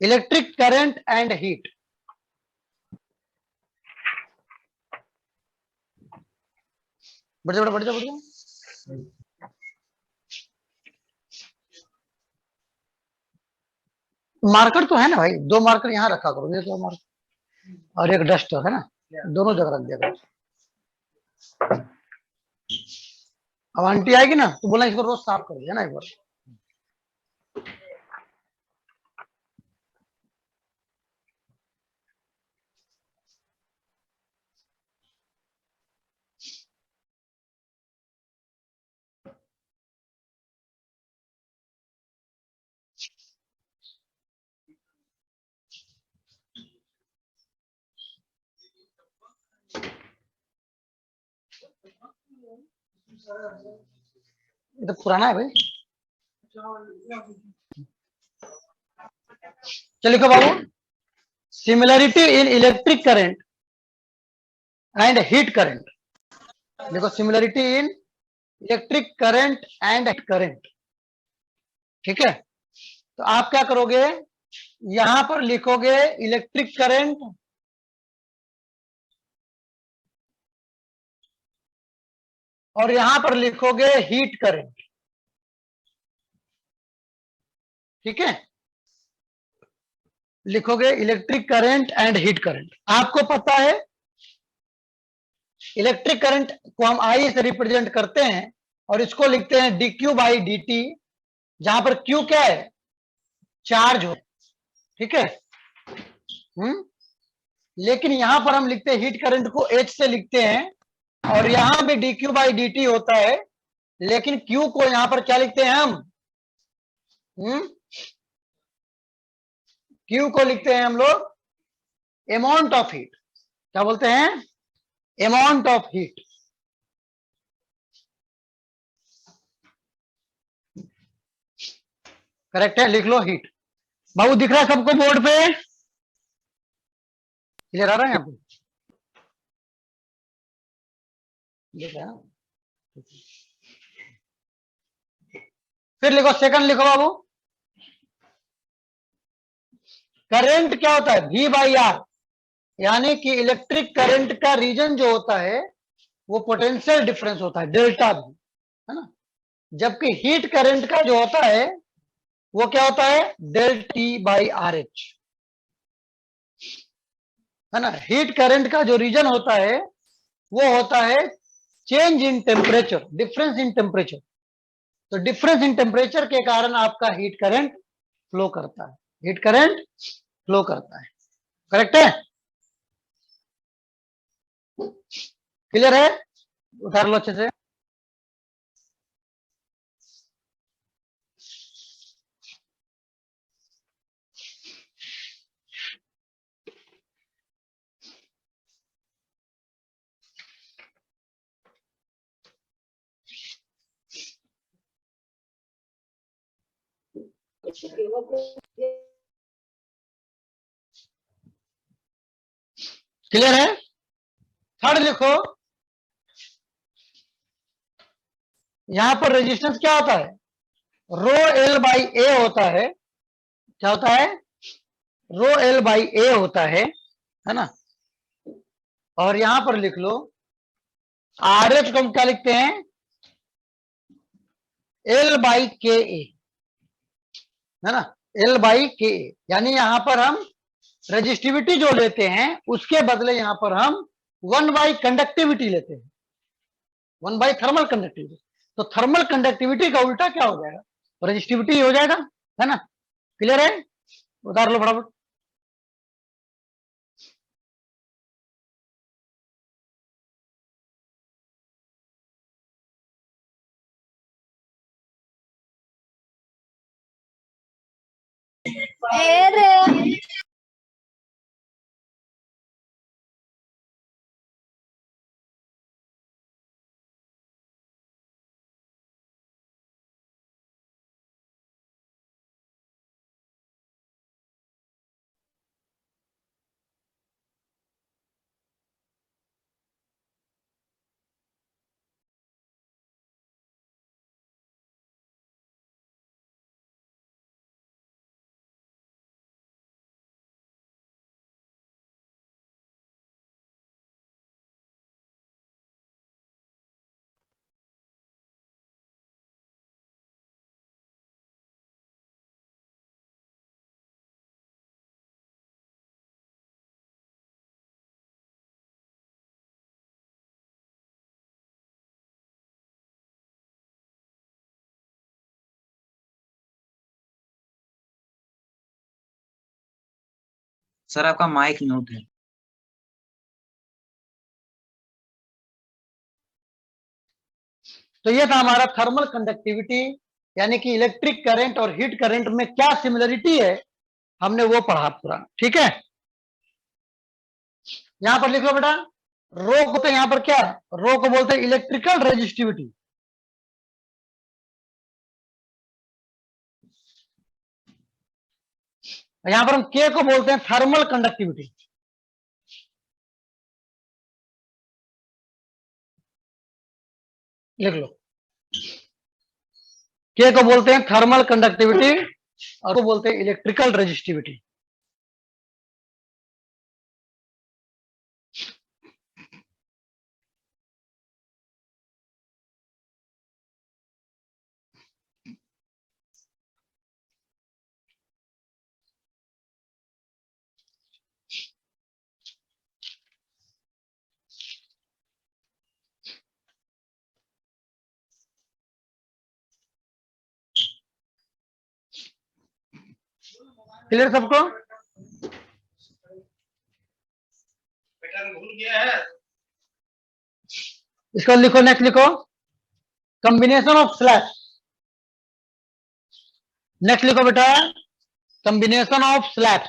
Electric current and heat. बढ़ जा बढ़ जा बढ़ जा। मार्कर तो है ना भाई, 2 मार्कर यहाँ रखा करो, ये 2 मार्कर और एक डस्टर है ना, दोनों जगह रख दिया करो। अब आंटी आएगी ना तो बोला इसको रोज साफ कर दिया ना एक बार। ये तो पुराना है भाई। चलिए लिखो बाबू, similarity in electric current and heat current. देखो similarity in electric current and heat current, ठीक है। तो आप क्या करोगे, यहां पर लिखोगे इलेक्ट्रिक करंट और यहां पर लिखोगे हीट करंट, ठीक है। लिखोगे electric current and heat current. आपको पता है इलेक्ट्रिक करंट को हम आई से रिप्रेजेंट करते हैं और इसको लिखते हैं dq बाई dt, जहां पर q क्या है, चार्ज हो, ठीक है। लेकिन यहां पर हम लिखते हैं हीट करंट को h से लिखते हैं और यहां भी dq बाई dt होता है, लेकिन q को यहां पर क्या लिखते हैं हम, q को लिखते हैं हम लोग अमाउंट ऑफ हीट। क्या बोलते हैं, अमाउंट ऑफ हीट। करेक्ट है, लिख लो हीट। बाबू दिख रहा है सबको बोर्ड पे, क्लियर आ रहा है आपको, दिख रहा है। फिर लिखो सेकंड, लिखो बाबू, करंट क्या होता है, V बाई आर, यानी कि इलेक्ट्रिक करंट का रीजन जो होता है वो पोटेंशियल डिफरेंस होता है, डेल्टा V, है ना। जबकि हीट करंट का जो होता है वो क्या होता है, del T by R H, है ना। हीट करंट का जो रीजन होता है वो होता है change in temperature, difference in temperature. तो डिफरेंस इन टेम्परेचर के कारण आपका हीट करंट फ्लो करता है, हीट करंट फ्लो करता है। करेक्ट है, क्लियर है, उतार लो अच्छे से। क्लियर है। थर्ड लिखो, यहां पर रेजिस्टेंस क्या होता है, रो एल बाई ए होता है। क्या होता है, रो एल बाई ए होता है ना। और यहां पर लिख लो आर एच को हम क्या लिखते हैं, एल बाई के ए, है ना, एल बाई के ए। यानी यहां पर हम रेजिस्टिविटी जो लेते हैं उसके बदले यहां पर हम 1 बाई कंडक्टिविटी लेते हैं, 1 बाई थर्मल कंडक्टिविटी। तो थर्मल कंडक्टिविटी का उल्टा क्या हो जाएगा, रेजिस्टिविटी हो जाएगा, है ना। क्लियर है, उतार लो फटाफट। सर आपका माइक म्यूट है। तो ये था हमारा थर्मल कंडक्टिविटी, यानी कि इलेक्ट्रिक करंट और हीट करंट में क्या सिमिलरिटी है, हमने वो पढ़ा पूरा। ठीक है, यहां पर लिख लो बेटा, रो को तो यहां पर क्या, रो को बोलते हैं इलेक्ट्रिकल रेजिस्टिविटी, यहां पर हम के को बोलते हैं थर्मल कंडक्टिविटी। लिख लो, के को बोलते हैं थर्मल कंडक्टिविटी और को बोलते हैं इलेक्ट्रिकल रेजिस्टिविटी। क्लियर सबको? भूल गया है, इसको लिखो, नेक्स्ट लिखो, कॉम्बिनेशन ऑफ स्लैब। नेक्स्ट लिखो बेटा, कॉम्बिनेशन ऑफ स्लैब।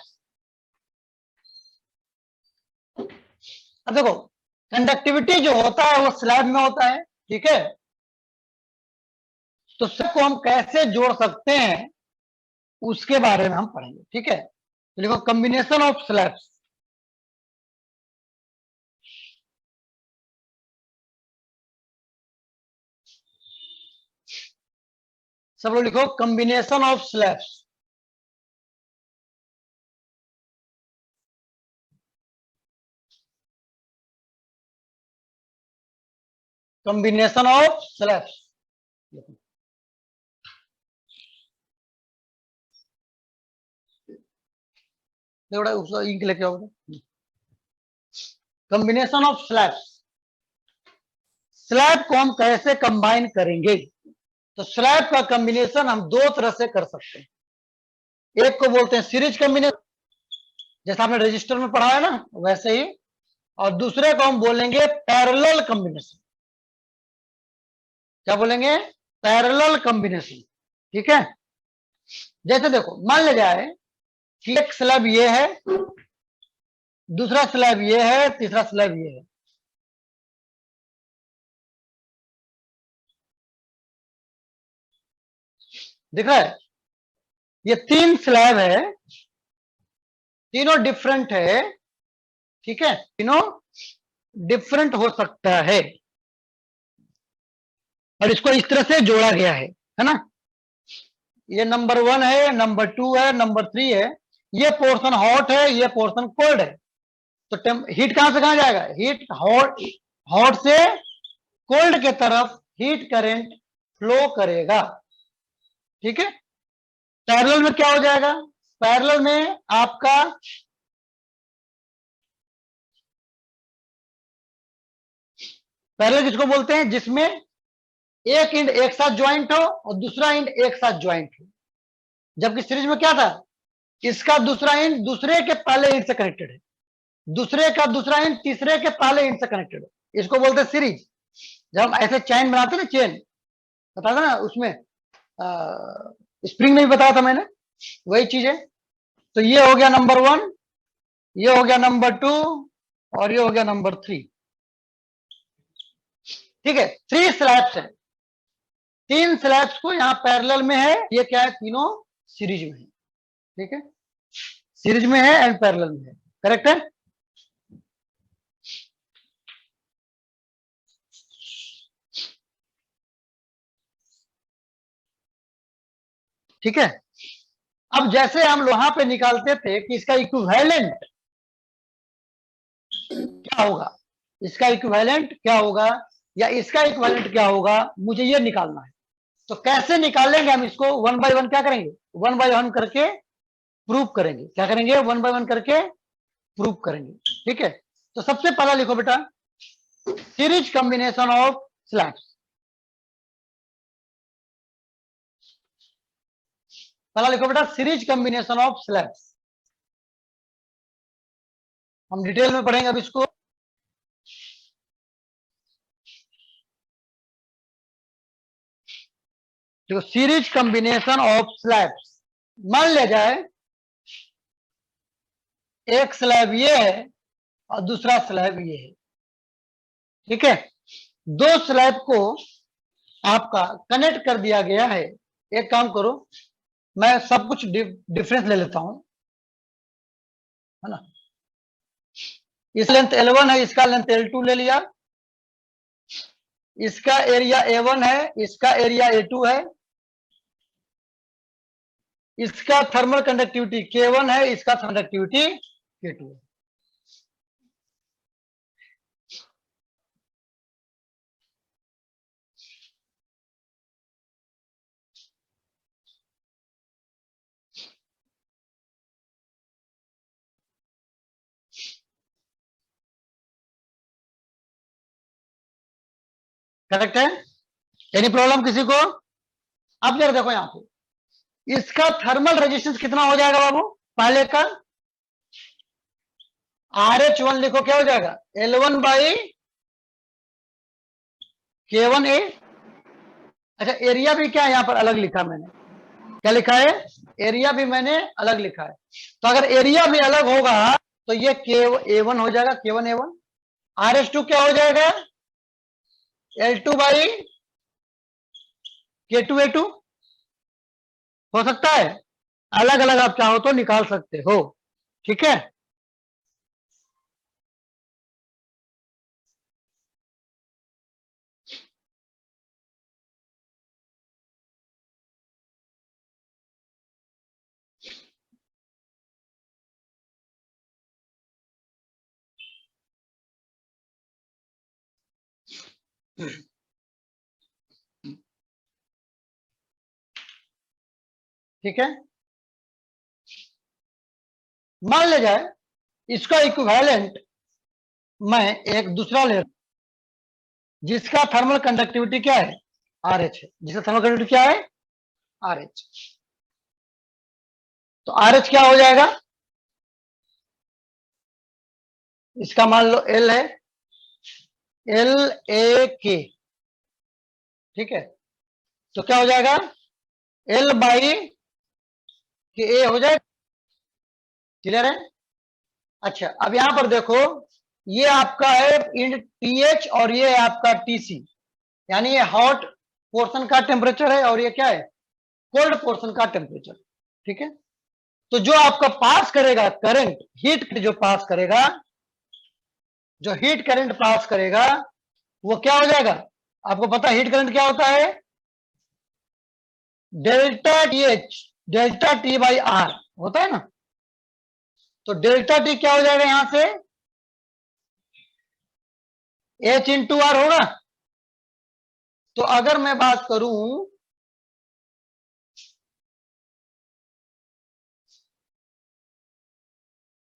अब देखो, कंडक्टिविटी जो होता है वो स्लैब में होता है, ठीक है, तो सबको हम कैसे जोड़ सकते हैं उसके बारे में हम पढ़ेंगे। ठीक है, तो लिखो कॉम्बिनेशन ऑफ स्लैब्स। सब लोग लिखो combination of slabs. Combination of slabs, ink लेके आओ। कॉम्बिनेशन ऑफ स्लैब्स, स्लैब को हम कैसे कंबाइन करेंगे, तो स्लैब का कॉम्बिनेशन हम दो तरह से कर सकते हैं। एक को बोलते हैं सीरीज कॉम्बिनेशन, जैसा आपने रजिस्टर में पढ़ा है ना वैसे ही, और दूसरे को हम बोलेंगे पैरेलल कॉम्बिनेशन। क्या बोलेंगे? Parallel combination. ठीक है, जैसे देखो, मान लिया जाए कि एक स्लैब ये है, दूसरा स्लैब ये है, तीसरा स्लैब ये है। दिख रहा है? ये तीन स्लैब है, तीनों डिफरेंट है। ठीक है, तीनों डिफरेंट हो सकता है और इसको इस तरह से जोड़ा गया है ना। ये नंबर 1 है, नंबर 2 है, नंबर 3 है। ये पोर्शन हॉट है, ये पोर्शन कोल्ड है। तो हीट कहां से कहां जाएगा? हीट हॉट, हॉट से कोल्ड के तरफ हीट करंट फ्लो करेगा। ठीक है, पैरेलल में क्या हो जाएगा? पैरेलल में आपका पैरेलल किसको बोलते हैं? जिसमें एक एंड एक साथ ज्वाइंट हो और दूसरा एंड एक साथ ज्वाइंट हो। जबकि सीरीज में क्या था? इसका दूसरा एंड दूसरे के पहले एंड से कनेक्टेड है, दूसरे का दूसरा एंड तीसरे के पहले एंड से कनेक्टेड है। इसको बोलते हैं सीरीज। जब हम ऐसे चैन बनाते ना, चेन बताया था ना उसमें, स्प्रिंग में भी बताया था मैंने, वही चीज है। तो ये हो गया नंबर 1, ये हो गया नंबर 2 और ये हो गया नंबर 3। ठीक है, 3 स्लैब्स है, 3 स्लैब्स को यहां पैरेलल में है, ये क्या है? तीनों सीरीज में है। ठीक है, सीरीज में है एंड पैरेलल में है। करेक्ट है? ठीक है, अब जैसे हम लोहा पे निकालते थे कि इसका इक्विवेलेंट क्या होगा, इसका इक्विवेलेंट क्या होगा या इसका इक्विवेलेंट क्या होगा, मुझे ये निकालना है। तो कैसे निकालेंगे हम इसको? 1 बाय 1 क्या करेंगे? 1 बाय 1 करके प्रूव करेंगे। क्या करेंगे? 1 बाय 1 करके प्रूव करेंगे। ठीक है, तो सबसे पहला लिखो बेटा, सीरीज कॉम्बिनेशन ऑफ स्लैब्स। पहला लिखो बेटा, सीरीज कॉम्बिनेशन ऑफ स्लैब्स। हम डिटेल में पढ़ेंगे अब इसको। देखो, सीरीज कॉम्बिनेशन ऑफ स्लैब्स, मान लिया जाए एक स्लैब ये है और दूसरा स्लैब ये है, ठीक है। दो स्लैब को आपका कनेक्ट कर दिया गया है। एक काम करो, मैं सब कुछ डिफरेंस ले लेता हूं, है ना। इस लेंथ L1 है, इसका लेंथ L2 ले लिया, इसका एरिया A1 है, इसका एरिया A2 है, इसका थर्मल कंडक्टिविटी K1 है, इसका कंडक्टिविटी K2 है। करेक्ट है? एनी प्रॉब्लम किसी को? अब जरा देखो यहां पे, इसका थर्मल रेजिस्टेंस कितना हो जाएगा बाबू? पहले का RH1 लिखो, क्या हो जाएगा? L1 by K1A। अच्छा, एरिया भी क्या यहां पर अलग लिखा मैंने, क्या लिखा है? एरिया भी मैंने अलग लिखा है। तो अगर एरिया भी अलग होगा तो ये K1A1 हो जाएगा, K1A1। RH2 क्या हो जाएगा? L2 by K2A2। हो सकता है, अलग अलग आप चाहो तो निकाल सकते हो, ठीक है। ठीक है, मान ले जाए इसका इक्विवेलेंट मैं एक दूसरा ले, जिसका थर्मल कंडक्टिविटी क्या है? RH है। जिसका थर्मल कंडक्टिविटी क्या है? RH। तो RH क्या हो जाएगा? इसका मान लो L है, LAK, ठीक है। तो क्या हो जाएगा? L बाई KA हो जाएगा। क्लियर है? अच्छा, अब यहां पर देखो, ये आपका है इन TH और ये है आपका TC, यानी ये हॉट पोर्शन का टेम्परेचर है और ये क्या है? कोल्ड पोर्शन का टेम्परेचर, ठीक है। तो जो आपका पास करेगा करंट, हीट जो पास करेगा, जो हीट करंट पास करेगा वो क्या हो जाएगा? आपको पता है हीट करंट क्या होता है? Delta TH, delta T by R होता है ना। तो डेल्टा T क्या हो जाएगा यहां से? H इंटू R होगा। तो अगर मैं बात करूं,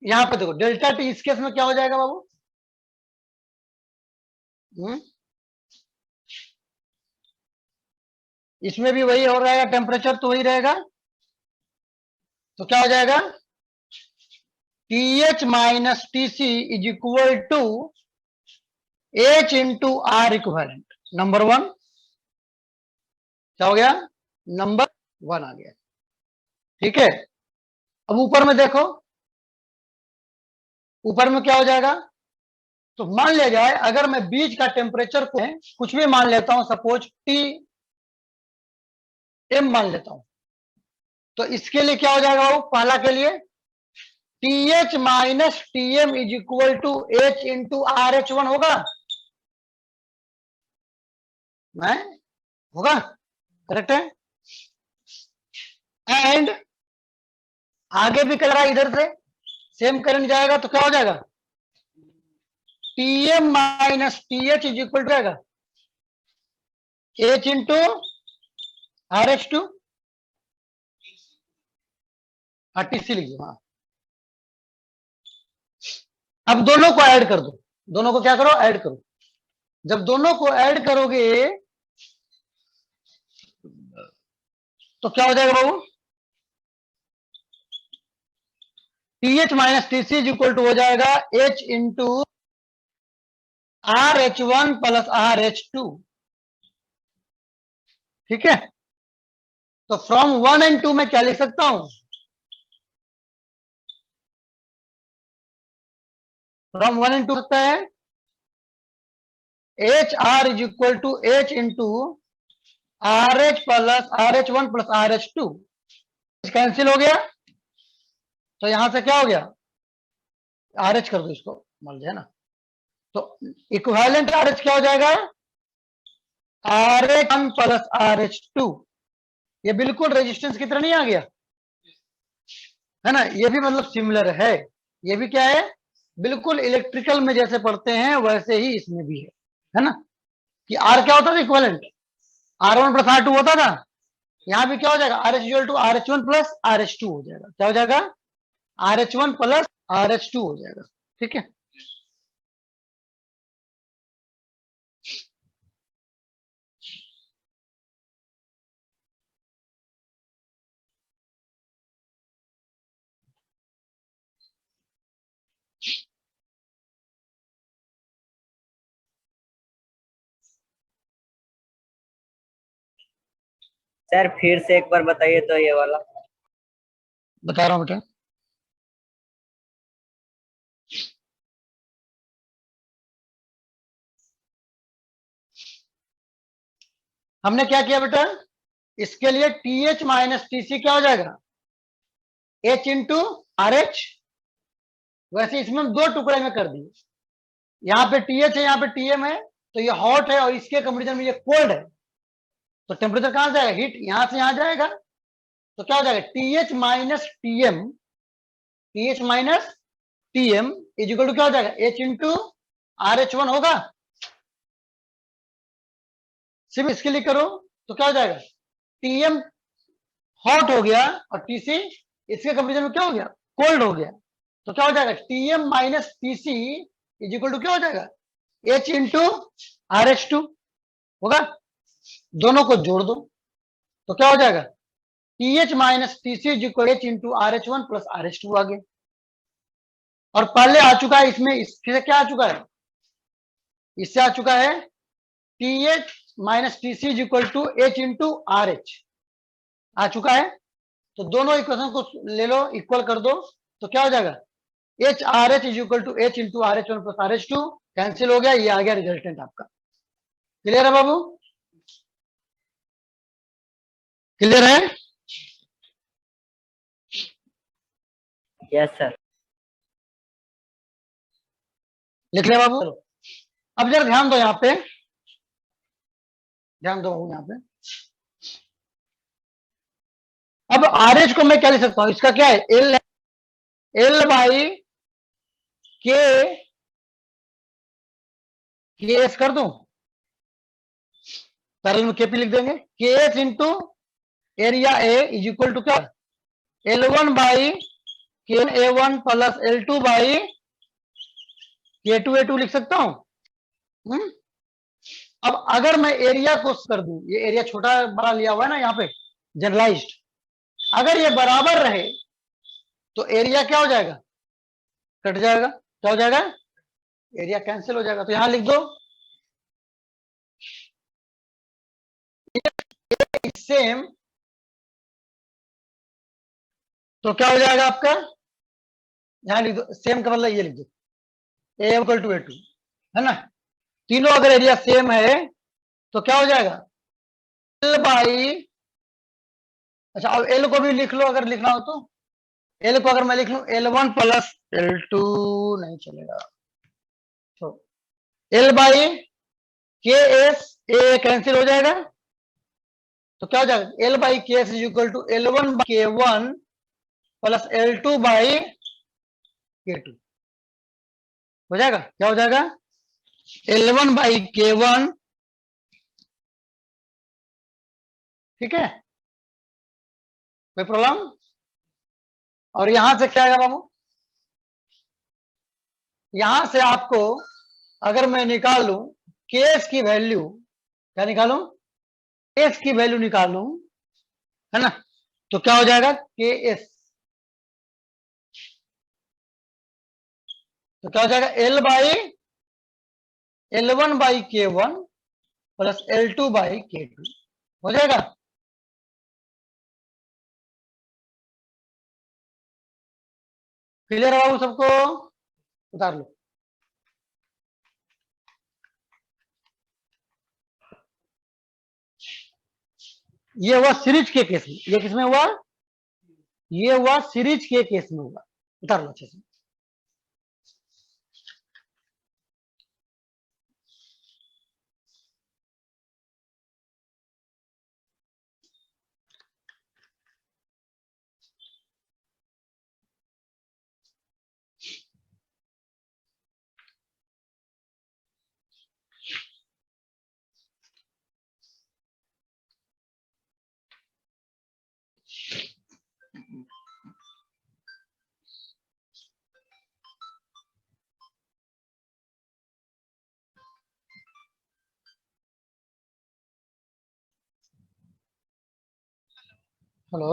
यहां पे देखो डेल्टा T इस केस में क्या हो जाएगा बाबू? इसमें भी वही हो रहेगा, टेम्परेचर तो वही रहेगा। तो क्या हो जाएगा? TH minus TC is equal to H into R equivalent. Number one क्या हो गया? नंबर वन आ गया, ठीक है। अब ऊपर में देखो, ऊपर में क्या हो जाएगा? तो मान लिया जाए अगर मैं बीच का टेम्परेचर को कुछ भी मान लेता हूं, सपोज TM मान लेता हूं, तो इसके लिए क्या हो जाएगा वो? पहला के लिए TH minus TM is equal to H into RH1 होगा, मैं होगा, करेक्ट है। एंड आगे भी कर रहा है, इधर से सेम करंट जाएगा तो क्या हो जाएगा? TM minus TH is equal to जाएगा H इंटू RH2। TC लीजिए, हाँ। अब दोनों को ऐड कर दो, दोनों को क्या करो? ऐड करो। जब दोनों को ऐड करोगे तो क्या हो जाएगा बाबू? T H minus T C is equal to हो जाएगा H into R H one plus R H two. ठीक है, तो फ्रॉम 1 एंड 2 मैं क्या लिख सकता हूं? फ्रॉम 1 एंड 2 सकता है H R is equal to H into R H plus R H one plus R H two. Cancel हो गया, तो यहां से क्या हो गया? आर एच कर दो इसको, मान लिया ना। तो इक्विवेलेंट आर एच क्या हो जाएगा? R H one plus R H to. ये बिल्कुल रेजिस्टेंस की तरह नहीं आ गया है ना? ये भी मतलब सिमिलर है, ये भी क्या है, बिल्कुल इलेक्ट्रिकल में जैसे पढ़ते हैं वैसे ही इसमें भी है ना? कि आर क्या होता था? Equivalent R one plus R two होता था। यहां भी क्या हो जाएगा? R H equal to R H one plus R H two हो जाएगा। क्या हो जाएगा? R H one plus R H two हो जाएगा। ठीक है, सर फिर से एक बार बताइए तो ये वाला। बता रहा हूं बेटा। हमने क्या किया बेटा? इसके लिए T H minus T C क्या हो जाएगा? H into R H. वैसे इसमें हम दो टुकड़े में कर दिए, यहाँ पे टी एच है, यहाँ पे टी एम है, तो ये हॉट है और इसके कंपेरिजन में ये कोल्ड है। तो टेम्परेचर कहां जाएगा? हीट यहां से यहां जाएगा। तो क्या हो जाएगा? T H minus T M, T H minus T M is equal to क्या हो जाएगा? H into R H one होगा। सिर्फ इसके लिए करो तो क्या हो जाएगा? टी एम हॉट हो गया और टी सी इसके कंपेरिजन में क्या हो गया? कोल्ड हो गया। तो क्या हो जाएगा? T M minus T C is equal to क्या हो जाएगा? H into R H two होगा। दोनों को जोड़ दो तो क्या हो जाएगा? T H minus T C is equal H into R H one plus R H two आ गया। और पहले आ चुका है इसमें, इससे क्या आ चुका है? इससे आ चुका है T H minus T C is equal to H into R H आ चुका है। तो दोनों इक्वेशन को ले लो, इक्वल कर दो, तो क्या हो जाएगा? H R H is equal to H into R H one plus R H two. Cancel हो गया, ये आ गया रिजल्टेंट आपका। क्लियर है बाबू? क्लियर है? Yes sir. लिख लिया बाबू? चलो अब जरा ध्यान दो, यहाँ पे ध्यान दो बाबू। यहाँ पे अब आर एच को मैं क्या लिख सकता हूं? इसका क्या है? एल, एल बाई के, के एस कर दूं, पैरेलल में केपी लिख देंगे। K S into area A is equal to क्या? L one by K A one plus L two by K two A two लिख सकता हूं। अब अगर मैं एरिया को कर दूं, ये एरिया छोटा बड़ा लिया हुआ है ना यहाँ पे जनरलाइज्ड, अगर ये बराबर रहे तो एरिया क्या हो जाएगा? कट जाएगा। क्या हो जाएगा? एरिया कैंसिल हो जाएगा। तो यहां लिख दो सेम। तो क्या हो जाएगा आपका? यहां लिख दो सेम का मतलब ये लिख दो ए इक्वल टू ए टू, है ना? तीनों अगर एरिया सेम है तो क्या हो जाएगा? एल बाई, अच्छा अब एल को भी लिख लो अगर लिखना हो तो। एल को अगर मैं लिख लूं L one plus L two, नहीं चलेगा। तो L by K S, A cancel हो जाएगा। तो क्या हो जाएगा? L by K S is equal to L one by K one plus L two by K two हो जाएगा। क्या हो जाएगा? L one by K one. ठीक है, कोई प्रॉब्लम? और यहां से क्या आएगा बाबू? यहां से आपको अगर मैं निकालूं केस की वैल्यू, क्या निकालूं? केस की वैल्यू निकालूं, है ना? तो क्या हो जाएगा? के एस तो क्या हो जाएगा, L/L1/K1 प्लस L2/K2 हो जाएगा। क्लियर है बाबू सबको? उतार लो। ये हुआ सीरीज के केस में। ये किसमें हुआ? ये हुआ सीरीज के केस में हुआ। उतार लो अच्छे से। हेलो,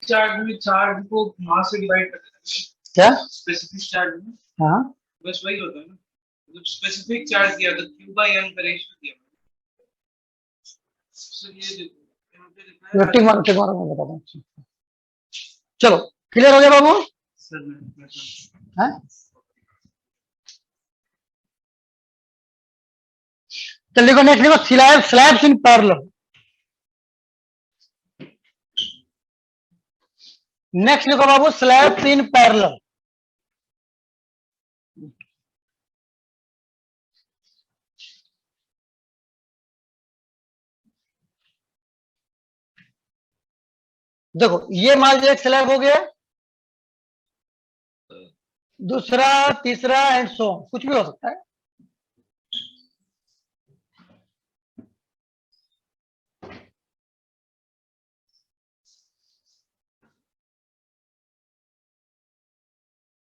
चार्ज में चार्ज को मास से डिवाइड कर देते हैं क्या? स्पेसिफिक चार्ज में। हाँ, बस वही होता है ना, मतलब स्पेसिफिक चार्ज किया तो Q by M का रेशियो दिया। सर ये देखो यहाँ पे लिखा है। टिक मारो मैं बताता हूँ। चलो क्लियर हो गया बाबू? सर मैं हाँ? चल देखो नेक्स्ट, देखो स्लैब्स इन पैरेलल। नेक्स्ट देखो बाबू, स्लैब्स इन पैरेलल। देखो ये मान लीजिए एक स्लैब हो गया, दूसरा, तीसरा एंड सो कुछ भी हो सकता है।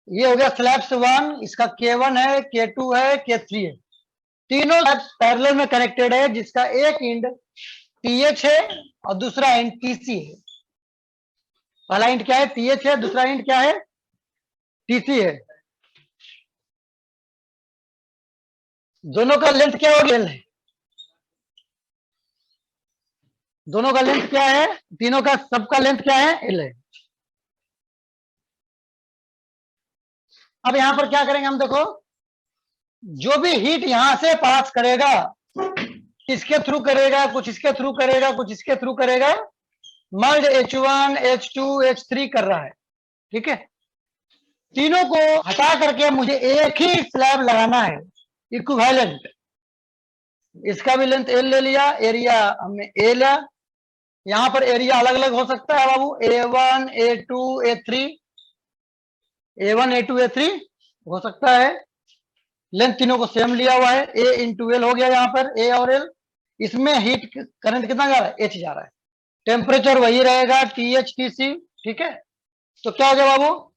ये हो गया स्लैब्स 1, इसका K1 है, K2 है, K3 है। तीनों स्लैब्स पैरेलल में कनेक्टेड है, जिसका एक एंड TH है और दूसरा एंड TC है। पहला एंड क्या है? TH है, दूसरा एंड क्या है? TC है। दोनों का लेंथ क्या हो गया? दोनों का लेंथ क्या है? तीनों का सबका लेंथ क्या है? L है। अब यहां पर क्या करेंगे हम, देखो जो भी हीट यहां से पास करेगा, इसके थ्रू करेगा, कुछ इसके थ्रू करेगा, कुछ इसके थ्रू करेगा, मर्ज H1 H2 H3 कर रहा है। ठीक है, तीनों को हटा करके मुझे एक ही स्लैब लगाना है, इक्विवेलेंट। इसका भी लेंथ L ले लिया, एरिया हमने A लिया। यहां पर एरिया अलग अलग हो सकता है बाबू, A1 A2 A3, A1 A2 A3 हो सकता है। लेंथ तीनों को सेम लिया हुआ है, A इंटू L हो गया। यहाँ पर A और L, इसमें हीट करंट कितना जा रहा है? H जा रहा है। टेम्परेचर वही रहेगा, TH TC। ठीक है, तो क्या हो गया बाबू,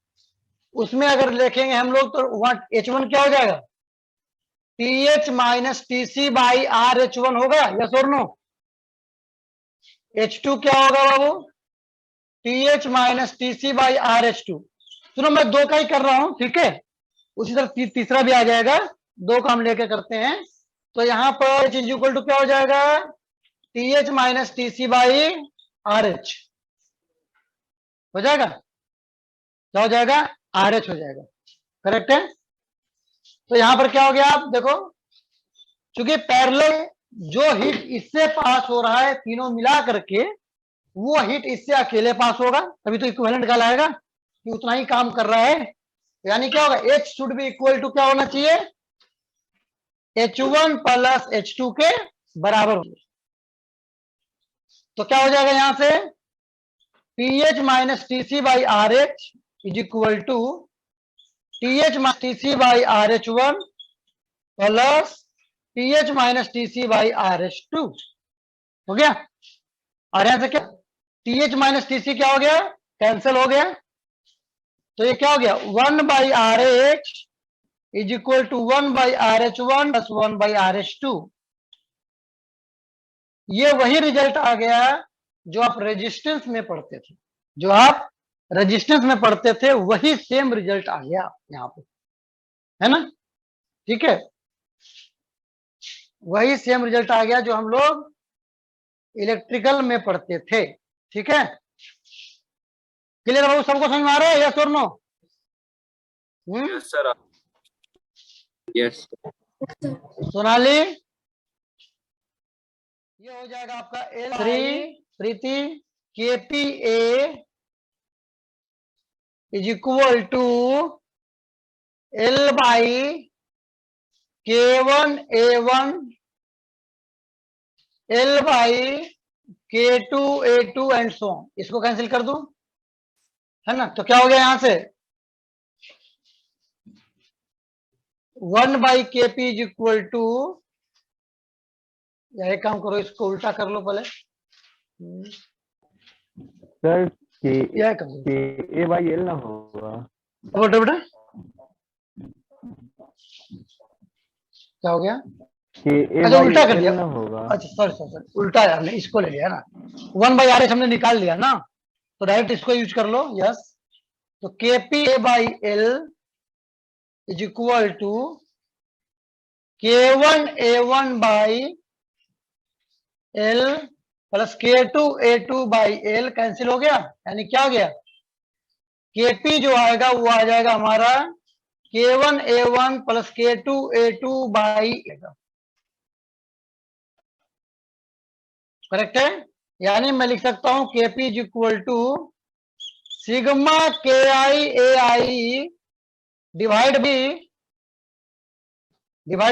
उसमें अगर देखेंगे हम लोग तो वहां H1 क्या हो जाएगा? TH minus TC by RH1 होगा, यस और नो? H2 क्या होगा बाबू? TH minus TC by RH2। सुनो मैं दो का ही कर रहा हूं, ठीक है, उसी तरह तीसरा भी आ जाएगा। दो काम लेके करते हैं। तो यहाँ पर H इज इक्वल टू क्या हो जाएगा, TH minus TC by RH हो जाएगा। क्या हो जाएगा, RH हो जाएगा। करेक्ट है। तो यहां पर क्या हो गया, आप देखो, चूंकि पैरेलल जो हीट इससे पास हो रहा है तीनों मिला करके, वो हीट इससे अकेले पास होगा, तभी तो इक्विवेलेंट कहलाएगा कि उतना ही काम कर रहा है। यानी क्या होगा, H should be equal to क्या होना चाहिए, H1 प्लस H2 के बराबर होगा। तो क्या हो जाएगा यहां से, TH minus TC by RH is equal to TH minus TC by RH1 plus TH minus TC by RH2 हो गया। और यहां से क्या, TH माइनस TC क्या हो गया, कैंसिल हो गया। तो ये क्या हो गया, 1 by RH is equal to 1 by RH1 plus 1 by RH2। ये वही रिजल्ट आ गया जो आप रेजिस्टेंस में पढ़ते थे, जो आप रेजिस्टेंस में पढ़ते थे, वही सेम रिजल्ट आ गया यहां पे, है ना। ठीक है, वही सेम रिजल्ट आ गया जो हम लोग इलेक्ट्रिकल में पढ़ते थे। ठीक है, क्लियर बाबू, सबको समझ में आ रहा है, यस और no? Yes sir. Yes. Sonali, ये हो जाएगा आपका L3 प्रीति KPA is equal to L by K1A1 L by K2A2 and so on. इसको कैंसिल कर दूं, है ना। तो क्या हो गया यहां से, 1 by KP is equal to, या एक काम करो, इसको उल्टा कर लो पहले। सर के यह कर दो, ए बाई एल ना होगा। बेटा बेटा क्या हो गया, के ए अच्छा बाई उल्टा कर एल दिया। ना होगा। अच्छा सॉरी सॉरी सॉरी, उल्टा है, हमने इसको ले लिया ना, 1 बाई RH हमने निकाल लिया ना, तो डायरेक्ट इसको यूज कर लो। यस, तो KPA by L is equal to K1A1 by L plus K2A2 by L cancel हो गया। यानी क्या हो गया, KP जो आएगा वो आ जाएगा हमारा K1A1 plus K2A2 by L। Correct है। यानी मैं लिख सकता हूं KP is equal to sigma KI AI divide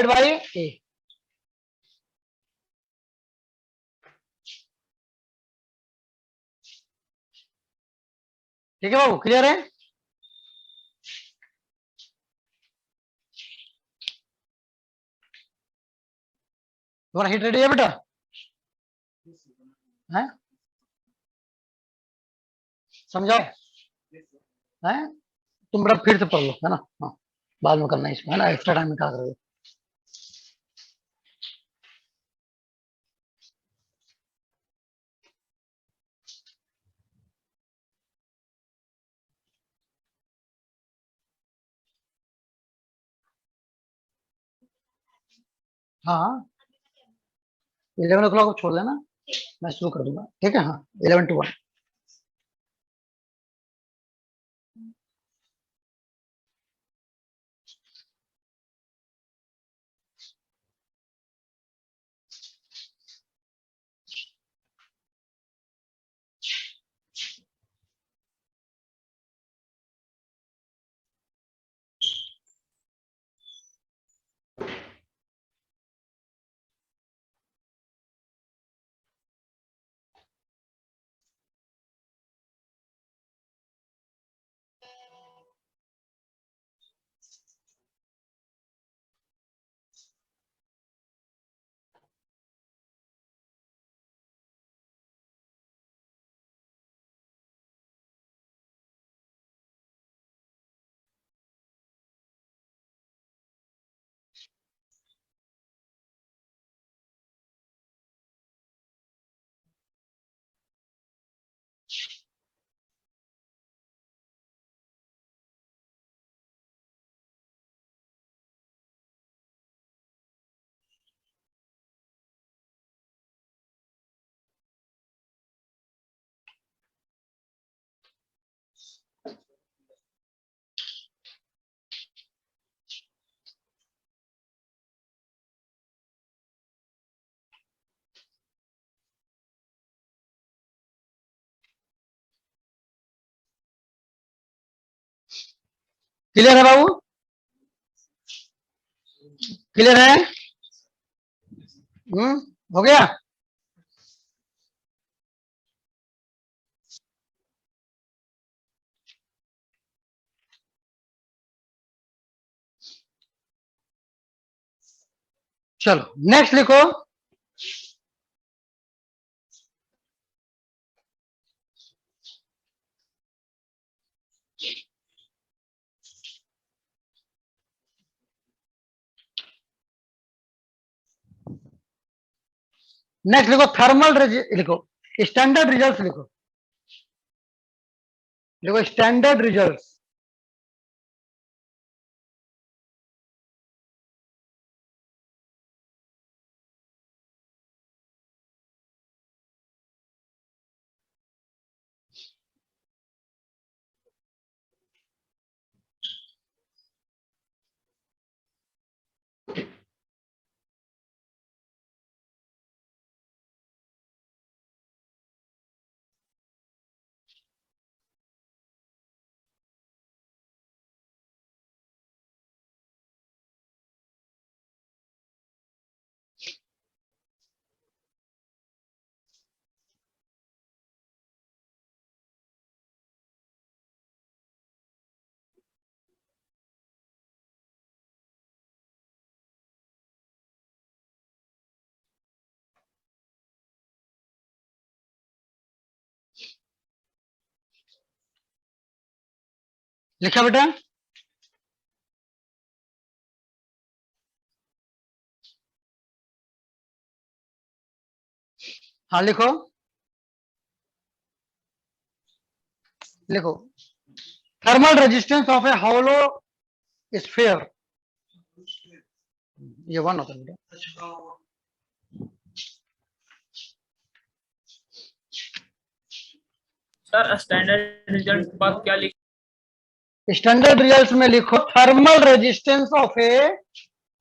by A। ठीक है बाबू, क्लियर है। तुम्हारा हिट रेडी है बेटा, है समझाओ, है तुम बड़ा फिर से पढ़ लो, है ना। हाँ, बाद में करना है इसमें, है ना, एक्स्ट्रा टाइम निकाल रहे हो। हाँ 11 o'clock को छोड़ देना, मैं शुरू कर दूंगा। ठीक है, हाँ 11 to 1। क्लियर है बाबू? क्लियर है? हो गया? चलो नेक्स्ट लिखो। नेक्स्ट लिखो थर्मल लिखो, स्टैंडर्ड रिजल्ट्स लिखो। लिखो स्टैंडर्ड रिजल्ट्स। लिखा बेटा? हाँ लिखो। लिखो thermal resistance of A hollow sphere. ये 1 होता है बेटा। सर स्टैंडर्ड रिजल्ट के बाद क्या लिख? स्टैंडर्ड रिजल्ट्स में लिखो thermal resistance of A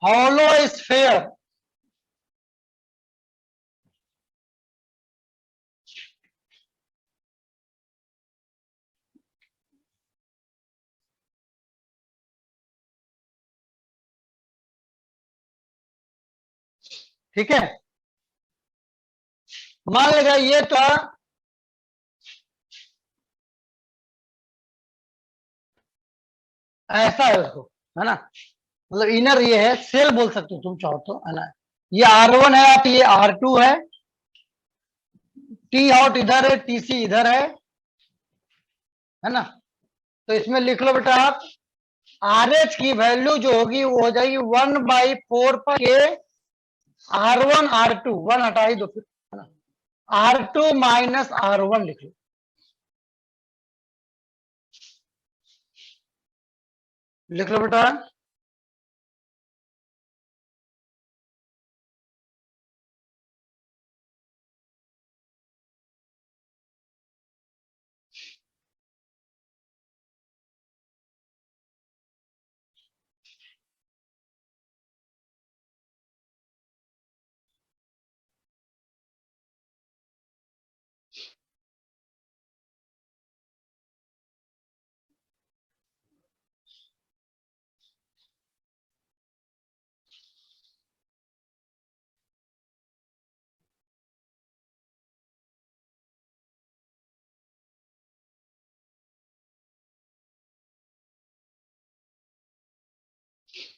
hollow sphere. ठीक है, मान लेगा ये तो ऐसा है उसको, है ना, मतलब इनर ये है, सेल बोल सकते हो तुम चाहो तो, है ना। ये R1 है, आप ये R2 है, टी आउट इधर है, TC इधर है ना। तो इसमें लिख लो बेटा आप RH की वैल्यू जो होगी वो हो जाएगी 1/4 पर के R1 R2, 1 हटा ही दो फिर, है ना, R2 माइनस R1 लिख लो। लिख लो बेटा।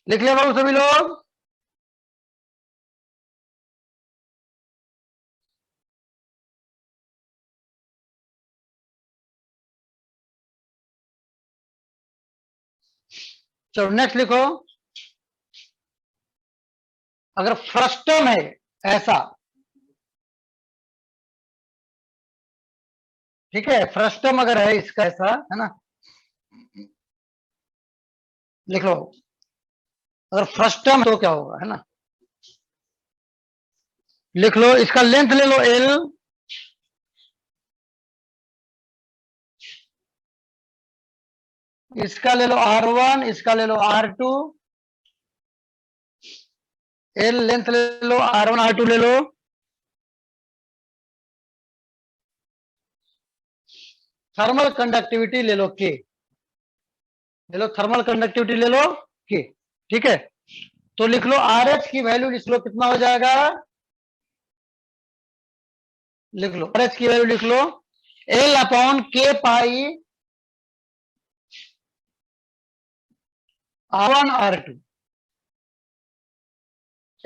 लिख लिया बाबू सभी लोग? चलो नेक्स्ट लिखो। अगर फ्रस्टम है ऐसा, ठीक है, फ्रस्टम अगर है इसका ऐसा, है ना, लिख लो। अगर फ्रस्टम तो क्या होगा, है ना, लिख लो। इसका लेंथ ले लो L, इसका ले लो R1, इसका ले लो R2, L लेंथ ले लो, R1 R2 ले लो। थर्मल कंडक्टिविटी ले लो K, ले लो, थर्मल कंडक्टिविटी ले लो के, ठीक है। तो लिख लो आर एच की वैल्यू, लिख लो कितना हो जाएगा, लिख लो आर एच की वैल्यू लिख लो एल अपॉन के पाई R1 R2,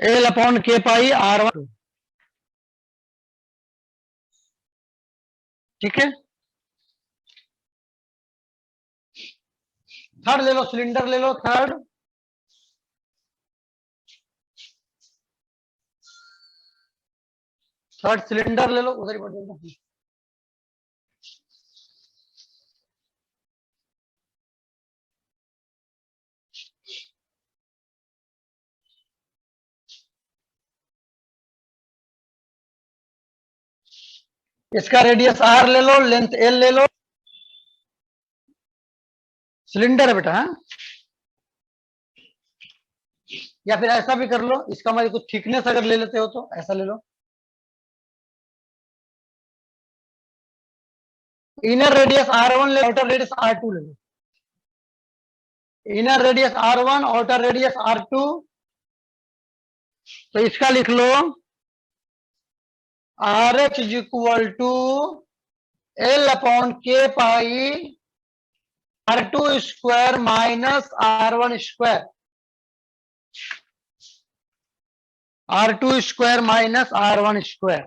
L upon K पाई R1, ठीक है। थर्ड ले लो, सिलेंडर ले लो, थर्ड सिलेंडर ले लो, उधर ही बढ़ जाओ। इसका रेडियस आर ले लो, लेंथ एल ले लो, सिलेंडर है बेटा, हाँ। या फिर ऐसा भी कर लो, इसका मतलब कुछ थिकनेस अगर ले लेते हो तो ऐसा ले लो, इनर रेडियस R1 ले, आउटर रेडियस R2 ले लो, inner radius R1, outer radius R2। तो इसका लिख लो R H is equal to L upon K pi R2 square minus R1 square, R2 square minus R1 square.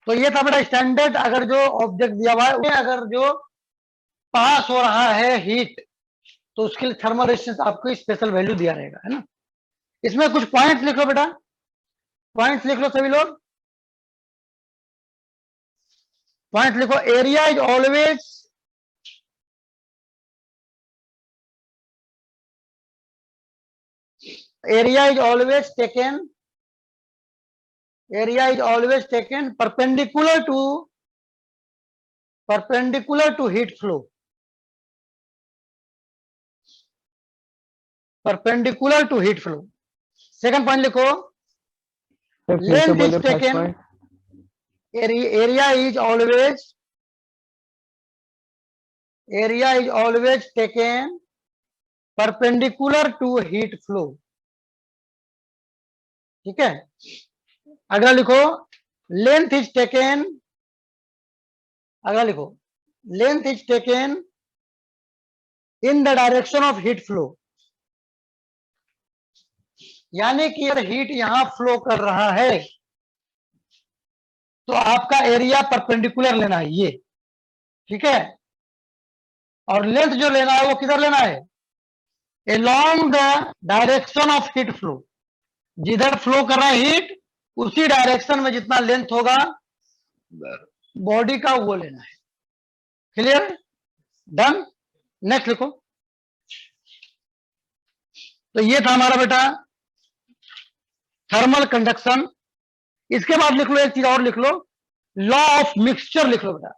तो ये था बेटा स्टैंडर्ड, अगर जो ऑब्जेक्ट दिया हुआ है, अगर जो पास हो रहा है हीट, तो उसके लिए थर्मल रेजिस्टेंस आपको स्पेशल वैल्यू दिया रहेगा, है ना। इसमें कुछ पॉइंट्स लिख लो बेटा, पॉइंट्स लिख लो सभी लोग, पॉइंट लिखो। Area is always area is always taken perpendicular to heat flow, perpendicular to heat flow। Second point लिखो, सर फिर से length बोलिए is first taken, point. area is always taken perpendicular to heat flow, ठीक है। अगला लिखो length is taken, अगला लिखो length is taken in the direction of heat flow, यानी कि अगर हीट यहां फ्लो कर रहा है तो आपका एरिया परपेंडिकुलर लेना है ये, ठीक है। और लेंथ जो लेना है वो किधर लेना है, along the direction of heat flow, जिधर फ्लो कर रहा है हीट उसी डायरेक्शन में जितना लेंथ होगा बॉडी का वो लेना है। Clear, done. नेक्स्ट लिखो। तो ये था हमारा बेटा थर्मल कंडक्शन। इसके बाद लिख लो एक चीज और लिख लो, लॉ ऑफ मिक्सचर लिख लो बेटा।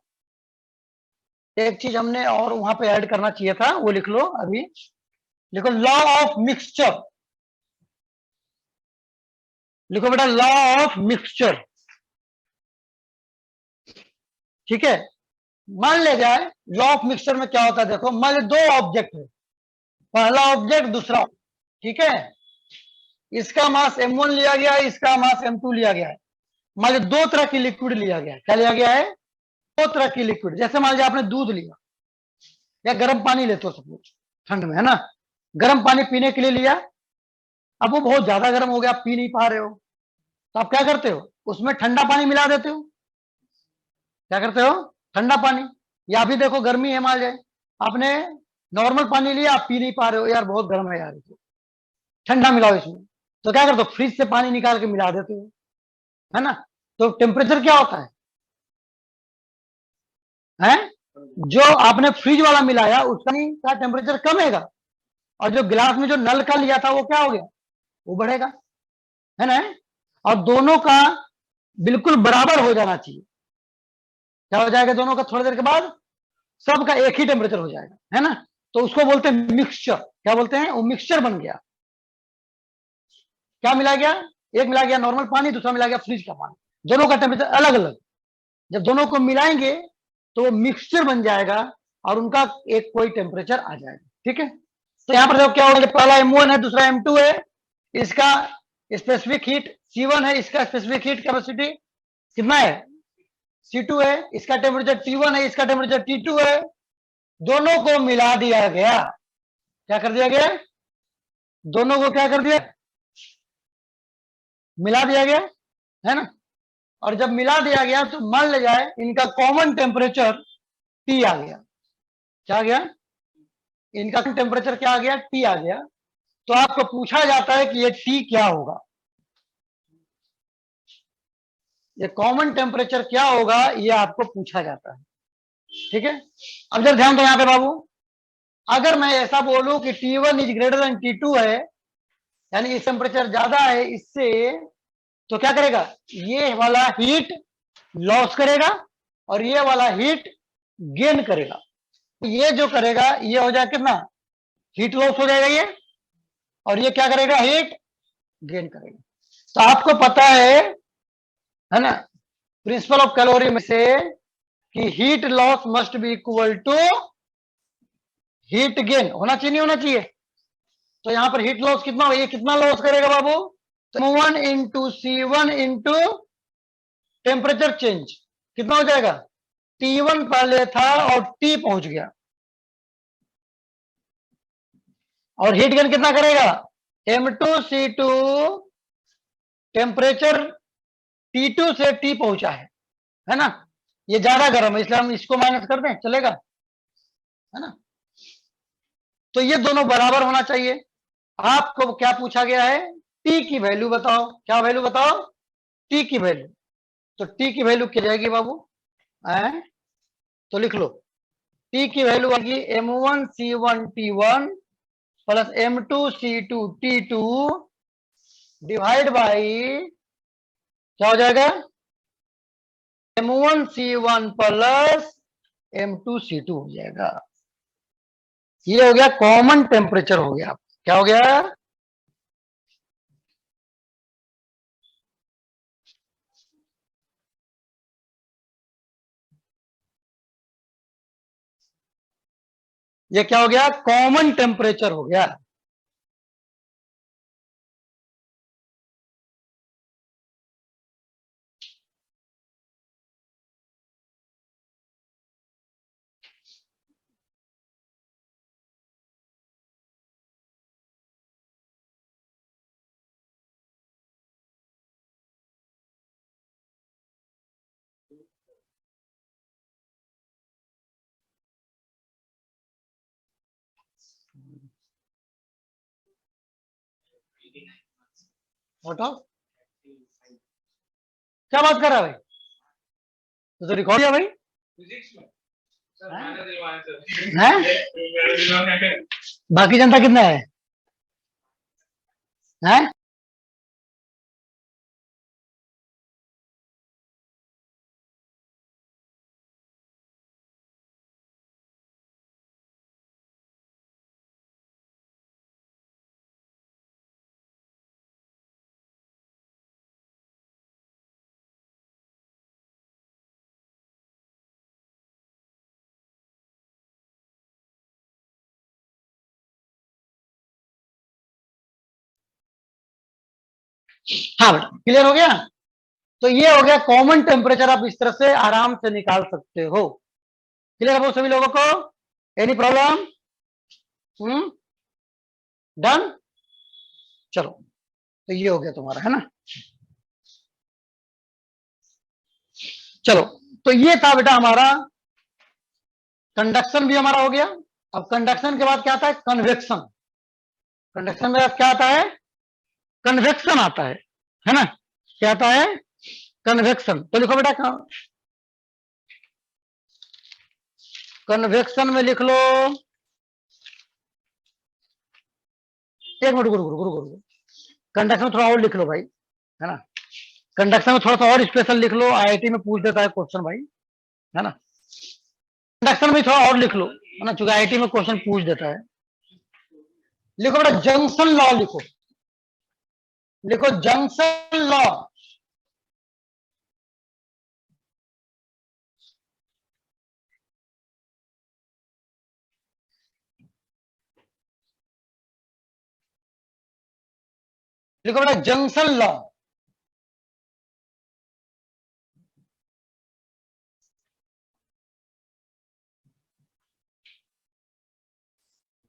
एक चीज हमने और वहां पे ऐड करना चाहिए था, वो लिख लो अभी, लिखो लॉ ऑफ मिक्सचर, लिखो बेटा लॉ ऑफ मिक्सचर, ठीक है। मान ले जाए लॉ ऑफ मिक्सचर में क्या होता है, देखो मान लो दो ऑब्जेक्ट है, पहला ऑब्जेक्ट दूसरा, ठीक है। इसका मास m1 लिया गया है, इसका मास m2 लिया गया है। मान लो दो तरह की लिक्विड लिया गया है, क्या लिया गया है, दो तरह की लिक्विड। जैसे मान लीजिए आपने दूध लिया या गर्म पानी लेते हो सपोज ठंड में, है ना, गर्म पानी पीने के लिए लिया, अब वो बहुत ज्यादा गर्म हो गया, आप पी नहीं पा रहे हो, तो आप क्या करते हो, उसमें ठंडा पानी मिला देते हो, क्या करते हो, ठंडा पानी। या अभी देखो गर्मी है, मान जाए आपने नॉर्मल पानी लिया, आप पी नहीं पा रहे हो, यार बहुत गर्म है यार, ठंडा मिलाओ इसमें, तो क्या करते हो, फ्रिज से पानी निकाल के मिला देते हो, है ना। तो टेम्परेचर क्या होता है? जो आपने फ्रिज वाला मिलाया उसका टेम्परेचर कम है, और जो गिलास में जो नल का लिया था वो क्या हो गया, वो बढ़ेगा, है ना। और दोनों का बिल्कुल बराबर हो जाना चाहिए, क्या हो जाएगा, दोनों का थोड़ी देर के बाद सबका एक ही टेम्परेचर हो जाएगा, है ना। तो उसको बोलते हैं मिक्सचर, क्या बोलते हैं, वो मिक्सचर बन गया। क्या मिला गया, एक मिला गया नॉर्मल पानी, दूसरा मिला गया फ्रिज का पानी, दोनों का टेम्परेचर अलग अलग, जब दोनों को मिलाएंगे तो वो मिक्सचर बन जाएगा और उनका एक कोई टेम्परेचर आ जाएगा। ठीक है, तो यहां पर देखो क्या होगा, पहला M1 है, दूसरा M2 है, इसका स्पेसिफिक हीट C1 है, इसका स्पेसिफिक हीट कैपेसिटी कितना है C2 है, इसका टेम्परेचर T1 है, इसका टेम्परेचर T2 है, दोनों को मिला दिया गया। क्या कर दिया गया, दोनों को क्या कर दिया, मिला दिया गया, है ना। और जब मिला दिया गया तो मान ले जाए इनका कॉमन टेम्परेचर T आ गया। क्या आ गया, इनका टेम्परेचर क्या आ गया, T आ गया। तो आपको पूछा जाता है कि ये T क्या होगा, ये कॉमन टेम्परेचर क्या होगा, ये आपको पूछा जाता है। ठीक है, अब जरा ध्यान दो यहां पे बाबू, अगर मैं ऐसा बोलूं कि T1 is greater than T2 है, यानी इस टेम्परेचर ज्यादा है इससे, तो क्या करेगा, ये वाला हीट लॉस करेगा और ये वाला हीट गेन करेगा। ये जो करेगा ये हो जाए कितना, हीट लॉस हो जाएगा ये, और ये क्या करेगा, हीट गेन करेगा। तो आपको पता है ना, प्रिंसिपल ऑफ कैलोरी में से कि heat loss must be equal to heat gain, होना चाहिए नहीं होना चाहिए। तो यहां पर हीट लॉस कितना, ये कितना लॉस करेगा बाबू, तो M1 into C1 into temperature change कितना हो जाएगा, T1 पहले था और T पहुंच गया, और हीट गेन कितना करेगा, M2C2 टेम्परेचर T2 से T पहुंचा है ना, ये ज्यादा गर्म है इसलिए हम इसको माइनस कर दें, चलेगा, है ना। तो ये दोनों बराबर होना चाहिए। आपको क्या पूछा गया है, T की वैल्यू बताओ, क्या वैल्यू बताओ, T की वैल्यू। तो T की वैल्यू क्या जाएगी बाबू, तो लिख लो, T की वैल्यू आएगी M1 C1 T1 plus M2 C2 T2 divide by क्या हो जाएगा, M1 C1 plus M2 C2 हो जाएगा। ये हो गया कॉमन टेम्परेचर हो गया, क्या हो गया, ये क्या हो गया, कॉमन टेम्परेचर हो गया। हटाओ, क्या बात कर रहा है भाई, तो रिकॉर्ड किया भाई, फिजिक्स में सर मैंने दिलवाया सर, है मैंने दिलवाया है। बाकी जनता कितना है, हैं? हाँ बेटा क्लियर हो गया। तो ये हो गया कॉमन टेम्परेचर, आप इस तरह से आराम से निकाल सकते हो। क्लियर है सभी लोगों को, एनी प्रॉब्लम, डन, चलो तो ये हो गया तुम्हारा, है ना। चलो तो ये था बेटा हमारा, कंडक्शन भी हमारा हो गया। अब कंडक्शन के बाद क्या आता है, कन्वेक्शन। कंडक्शन में क्या आता है, कन्वेक्शन आता है ना, क्या आता है, कन्वेक्शन। तो लिखो बेटा, कन्वेक्शन में लिख लो, एक मिनट गुरु गुरु गुरु गुरु, कंडक्शन में थोड़ा और लिख लो भाई, है ना, कंडक्शन में थोड़ा सा और स्पेशल लिख लो, आईआईटी में पूछ देता है क्वेश्चन भाई, है ना। कंडक्शन में थोड़ा और लिख लो, है ना, चूंकि आईआईटी में क्वेश्चन पूछ देता है। लिखो बेटा जंक्शन लॉ, लिखो लिखो जंक्शन लॉ। लिखो बेटा जंक्शन लॉ।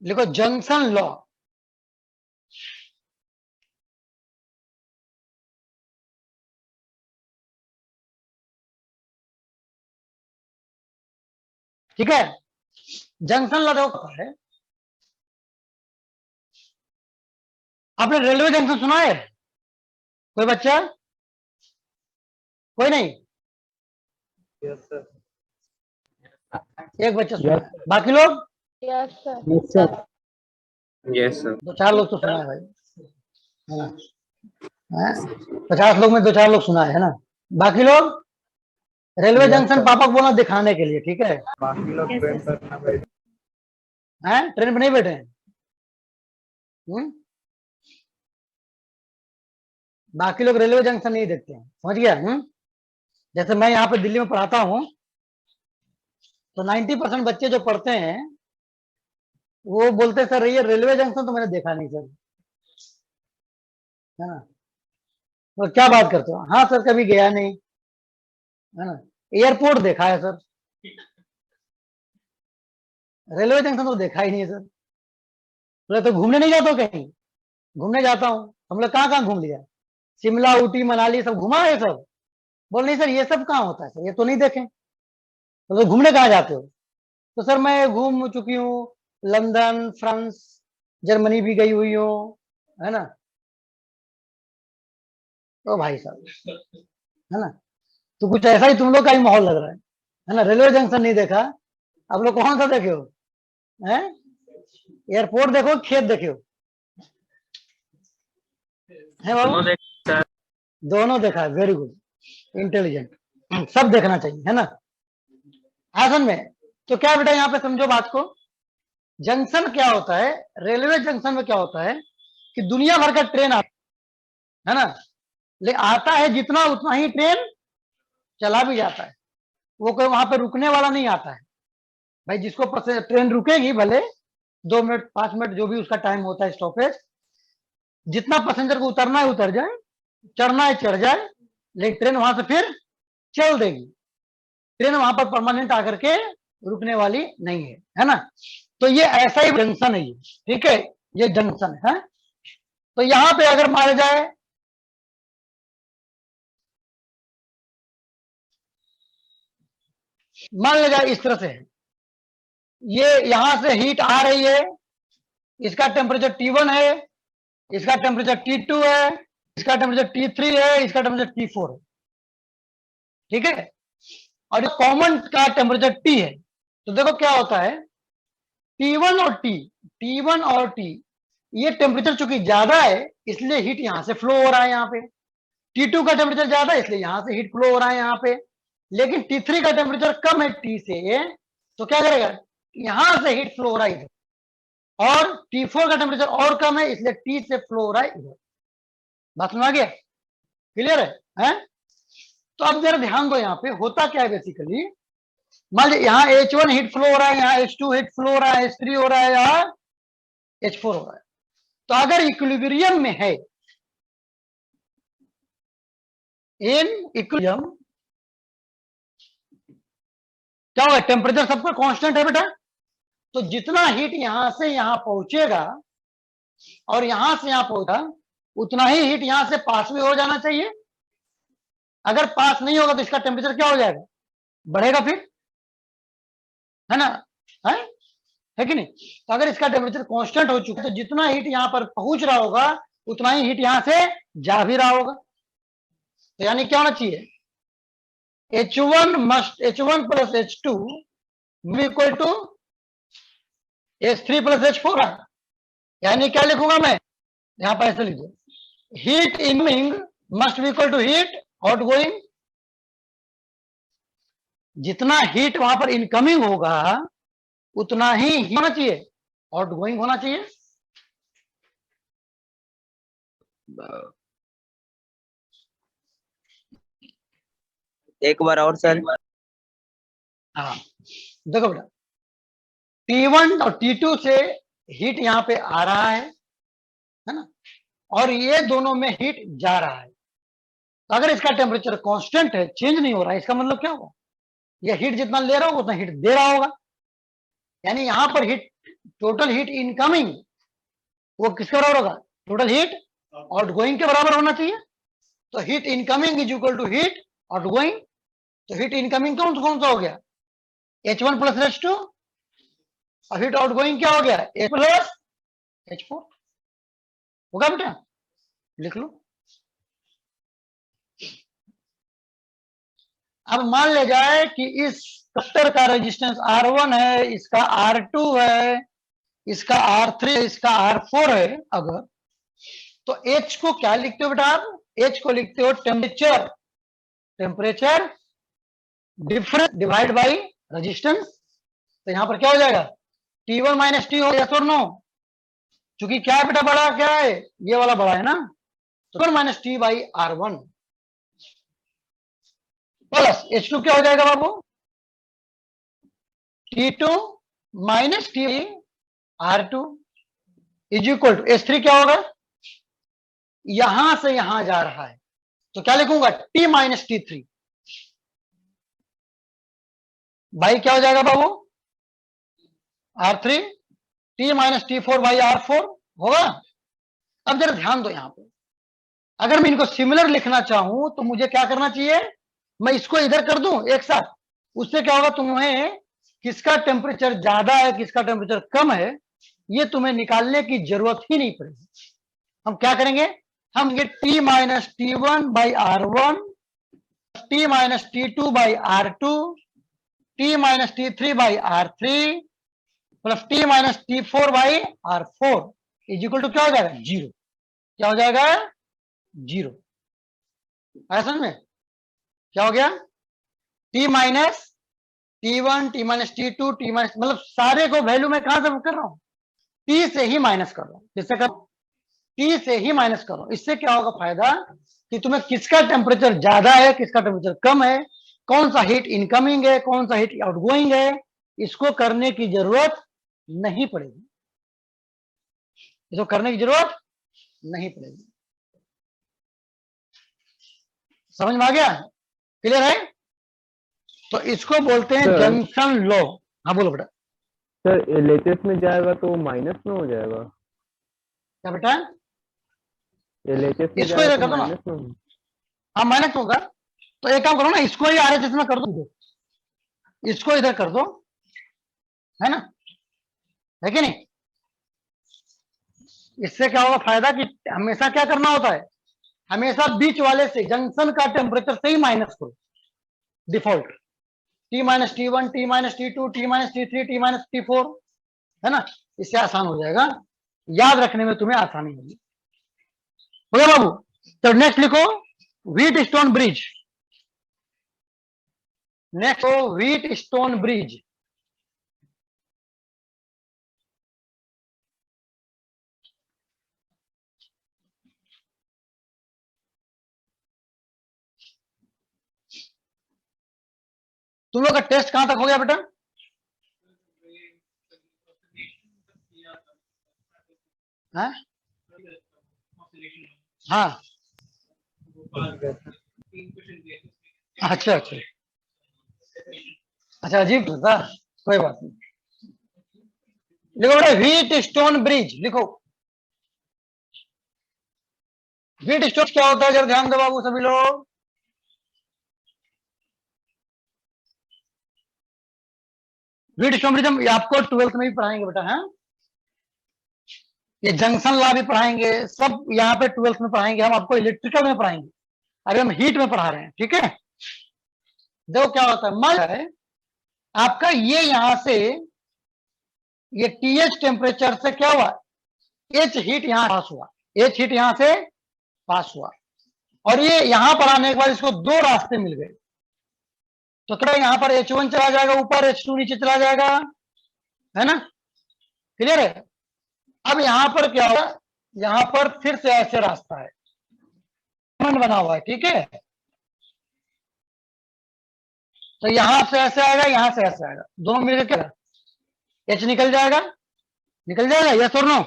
लिखो जंक्शन लॉ। ठीक है, जंक्शन लॉ देखो है, आपने रेलवे जंक्शन सुना है? कोई बच्चा? कोई नहीं? Yes sir. एक बच्चा सुना है, बाकी लोग? Yes, sir. Yes, sir. 2-4 लोग तो सुना है भाई, है ना? 50 लोग में 2-4 लोग सुना है ना? बाकी लोग रेलवे जंक्शन पापा को बोलना दिखाने के लिए, ठीक है? बाकी लोग ट्रेन पर ना बैठे। हैं, ट्रेन पे नहीं बैठे हैं? बाकी लोग रेलवे जंक्शन नहीं देखते हैं, समझ गया? जैसे मैं यहाँ पे दिल्ली में पढ़ाता हूँ, तो 90% बच्चे जो पढ़ते हैं वो बोलते हैं सर ये रेलवे जंक्शन तो मैंने देखा नहीं सर, है ना? तो क्या बात करते हो? हाँ सर कभी गया नहीं, है ना? एयरपोर्ट देखा है सर, रेलवे जंक्शन तो देखा ही नहीं है सर। बोले तो घूमने नहीं जाते हो कहीं? घूमने जाता हूँ। हम लोग कहाँ कहाँ घूम लिया? शिमला, ऊटी, मनाली सब घुमा है सब। बोल नहीं सर ये सब कहाँ होता है सर, ये तो नहीं देखे। तो घूमने कहाँ जाते हो? तो सर मैं घूम चुकी हूँ, लंदन, फ्रांस, जर्मनी भी गई हुई हूँ, है ना? तो भाई साहब, है ना? तो कुछ ऐसा ही तुम लोग का ही माहौल लग रहा है ना? रेलवे जंक्शन नहीं देखा, आप लोग कौन सा देखे हो? हैं? एयरपोर्ट देखो, खेत देखे हो? है बाबू? दोनों देखा है। दोनों देखा है, वेरी गुड, इंटेलिजेंट। सब देखना चाहिए, है ना? आसन में तो क्या बेटा यहाँ पे समझो बात को, जंक्शन क्या होता है? रेलवे जंक्शन में क्या होता है कि दुनिया भर का ट्रेन आता है ना, ले आता है जितना उतना ही ट्रेन चला भी जाता है, वो कोई वहां पे रुकने वाला नहीं आता है भाई। जिसको ट्रेन रुकेगी भले 2 मिनट 5 मिनट जो भी उसका टाइम होता है स्टॉपेज, जितना पैसेंजर को उतरना है उतर जाए, चढ़ना है चढ़ जाए, लेकिन ट्रेन वहां से फिर चल देगी। ट्रेन वहां पर परमानेंट आकर के रुकने वाली नहीं है ना? तो ये ऐसा ही जंक्शन है ये, ठीक है? ये जंक्शन है। तो यहां पे अगर मारा जाए, मान लिया जाए इस तरह से, ये यहां से हीट आ रही है, इसका टेम्परेचर T1 है, इसका टेम्परेचर T2 है, इसका टेम्परेचर T3 है, इसका टेम्परेचर T4 है, ठीक है? और ये कॉमन का टेम्परेचर T है। तो देखो क्या होता है, T1 और T1 और T, ये टेम्परेचर चूंकि ज्यादा है इसलिए हीट यहां से फ्लो हो रहा है यहाँ पे। T2 का टेम्परेचर ज्यादा है इसलिए यहां से हीट फ्लो हो रहा है यहाँ पे। लेकिन T3 का टेम्परेचर कम है T से, तो क्या करेगा, यहां से हीट फ्लो हो रहा है इधर, और T4 का टेम्परेचर और कम है इसलिए T से फ्लो हो रहा है इधर। बात समझ आ गया? क्लियर है? तो अब जरा ध्यान दो, यहाँ पे होता क्या है बेसिकली, मान लीजिए यहाँ H1 हीट फ्लो हो रहा है, यहाँ H2 हीट फ्लो हो रहा है, H3 हो रहा है, यहाँ H4 हो रहा है। तो अगर इक्विलिब्रियम में है, इन इक्विलिब्रियम क्या होगा, टेम्परेचर सबका कांस्टेंट है बेटा, तो जितना हीट यहां से यहां पहुंचेगा और यहां से यहां पहुंचा, उतना ही हीट यहां से पास भी हो जाना चाहिए। अगर पास नहीं होगा तो इसका टेम्परेचर क्या हो जाएगा, बढ़ेगा फिर, है ना? है कि नहीं? तो अगर इसका टेम्परेचर कांस्टेंट हो चुका है तो जितना हीट यहां पर पहुंच रहा होगा उतना ही हीट यहां से जा भी रहा होगा। तो यानी क्या होना चाहिए, H1 plus H2 equal to H3 plus H4। यानी क्या लिखूंगा मैं, यहां पर ऐसे लिख दो, heat incoming must be equal to heat out going. जितना हीट वहां पर इनकमिंग होगा उतना ही होना चाहिए आउट गोइंग होना चाहिए। एक बार और सर। हाँ देखो बेटा, T1 और T2 से हीट यहां पे आ रहा है ना? और ये दोनों में हीट जा रहा है। तो अगर इसका टेम्परेचर कांस्टेंट है, चेंज नहीं हो रहा है, इसका मतलब क्या होगा, ये हीट जितना ले रहा होगा उतना हीट दे रहा होगा। यानी यहां पर हीट, टोटल हीट इनकमिंग वो किसके बराबर होगा, टोटल हीट आउटगोइंग के बराबर होना चाहिए। तो heat incoming is equal to heat outgoing. तो हीट इनकमिंग कौन सा हो गया, H1 प्लस H2, और हीट आउटगोइंग क्या हो गया, H प्लस H4। होगा बेटा, लिख लो। अब मान ले जाए कि इस कंडक्टर का रेजिस्टेंस R1 है, इसका R2 है, इसका R3 है, इसका R4 है। अगर तो H को क्या लिखते हो बेटा आप, H को लिखते हो temperature, temperature difference divide by resistance. तो यहां पर क्या हो जाएगा, T1 माइनस टी हो गया, और नो, चूंकि क्या है बेटा, बड़ा क्या है, ये वाला बड़ा है ना, तो minus T by R1 plus H2 क्या हो जाएगा बाबू, T2 minus T R2 is equal to H3 क्या होगा, यहां से यहां जा रहा है तो क्या लिखूंगा, T माइनस T3 बाई क्या हो जाएगा बाबू, R3 T minus T4 by R4 होगा। अब जरा ध्यान दो, यहां पे अगर मैं इनको सिमिलर लिखना चाहूं तो मुझे क्या करना चाहिए, मैं इसको इधर कर दूं एक साथ, उससे क्या होगा, तुम्हें किसका टेम्परेचर ज्यादा है किसका टेम्परेचर कम है ये तुम्हें निकालने की जरूरत ही नहीं पड़ेगी। हम क्या करेंगे, हम ये T minus T1 by R1, T minus T2 by R2, T minus T3 by R3 plus T minus T4 by R4 is equal to क्या हो जाएगा, जीरो। क्या हो जाएगा, जीरो। समझ में क्या हो गया, T minus T1, T minus T2, T minus, मतलब सारे को वैल्यू में कहां से कर रहा हूं, T से ही माइनस कर रहा हूं। किससे कर, T से ही माइनस कर रहा हूं। इससे क्या होगा फायदा, कि तुम्हें किसका टेम्परेचर ज्यादा है किसका टेम्परेचर कम है, कौन सा हीट इनकमिंग है कौन सा हीट आउटगोइंग है, इसको करने की जरूरत नहीं पड़ेगी, इसको करने की जरूरत नहीं पड़ेगी। समझ में आ गया, क्लियर है। तो इसको बोलते हैं सर। Junction law. हाँ बोलो बेटा। सर एलएचएस में जाएगा तो माइनस में हो जाएगा, क्या बेटा, एलएचएस में इसको इधर जाएगा कर तो दो ना, माइनस में। हाँ माइनस होगा। तो एक काम करो ना, इसको ही RHS में कर दो, इसको इधर कर दो, है ना, है कि नहीं। इससे क्या होगा फायदा, कि हमेशा क्या करना होता है, हमेशा बीच वाले से जंक्शन का टेम्परेचर से ही माइनस करो, default T minus T1, T minus T2, T minus T3, T minus T4, है ना। इससे आसान हो जाएगा, याद रखने में तुम्हें आसानी होगी। हो गया बाबू। तो नेक्स्ट लिखो, व्हीट स्टोन ब्रिज। नेक्स्ट हो व्हीट स्टोन ब्रिज। तुम लोग का टेस्ट कहां तक हो गया बेटा, हाँ हाँ, अच्छा अच्छा अच्छा, अजीब था, कोई बात नहीं। लिखो बेटा व्हीट स्टोन ब्रिज, लिखो व्हीट स्टोन क्या होता है, जरा ध्यान दो बाबू सभी लोग। व्हीट स्टोन ब्रिज हम आपको 12th में भी पढ़ाएंगे बेटा, है ये जंक्शन लॉ भी पढ़ाएंगे, सब यहाँ पे 12th में पढ़ाएंगे, हम आपको इलेक्ट्रिकल में पढ़ाएंगे, अभी हम हीट में पढ़ा रहे हैं, ठीक है। देखो क्या होता है, मान है आपका ये यहां से ये TH टेम्परेचर से क्या हुआ, H हीट यहां पास हुआ, H हीट यहां से पास हुआ, और ये यहां पर आने के बाद इसको दो रास्ते मिल गए। तो क्या यहां पर H1 चला जाएगा ऊपर, H2 नीचे चला जाएगा, है ना, क्लियर है। अब यहां पर क्या होगा, यहां पर फिर से ऐसे रास्ता है, बना हुआ है, ठीक है। तो यहां से ऐसे आएगा यहां से ऐसे आएगा, दोनों मिलकर क्या, H निकल जाएगा, निकल जाएगा, यस और नो।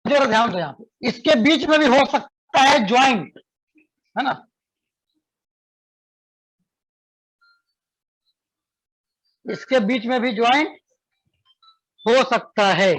जरा ध्यान दो यहाँ पे, इसके बीच में भी हो सकता है ज्वाइंट, है ना। इसके बीच में भी ज्वाइंट हो सकता है।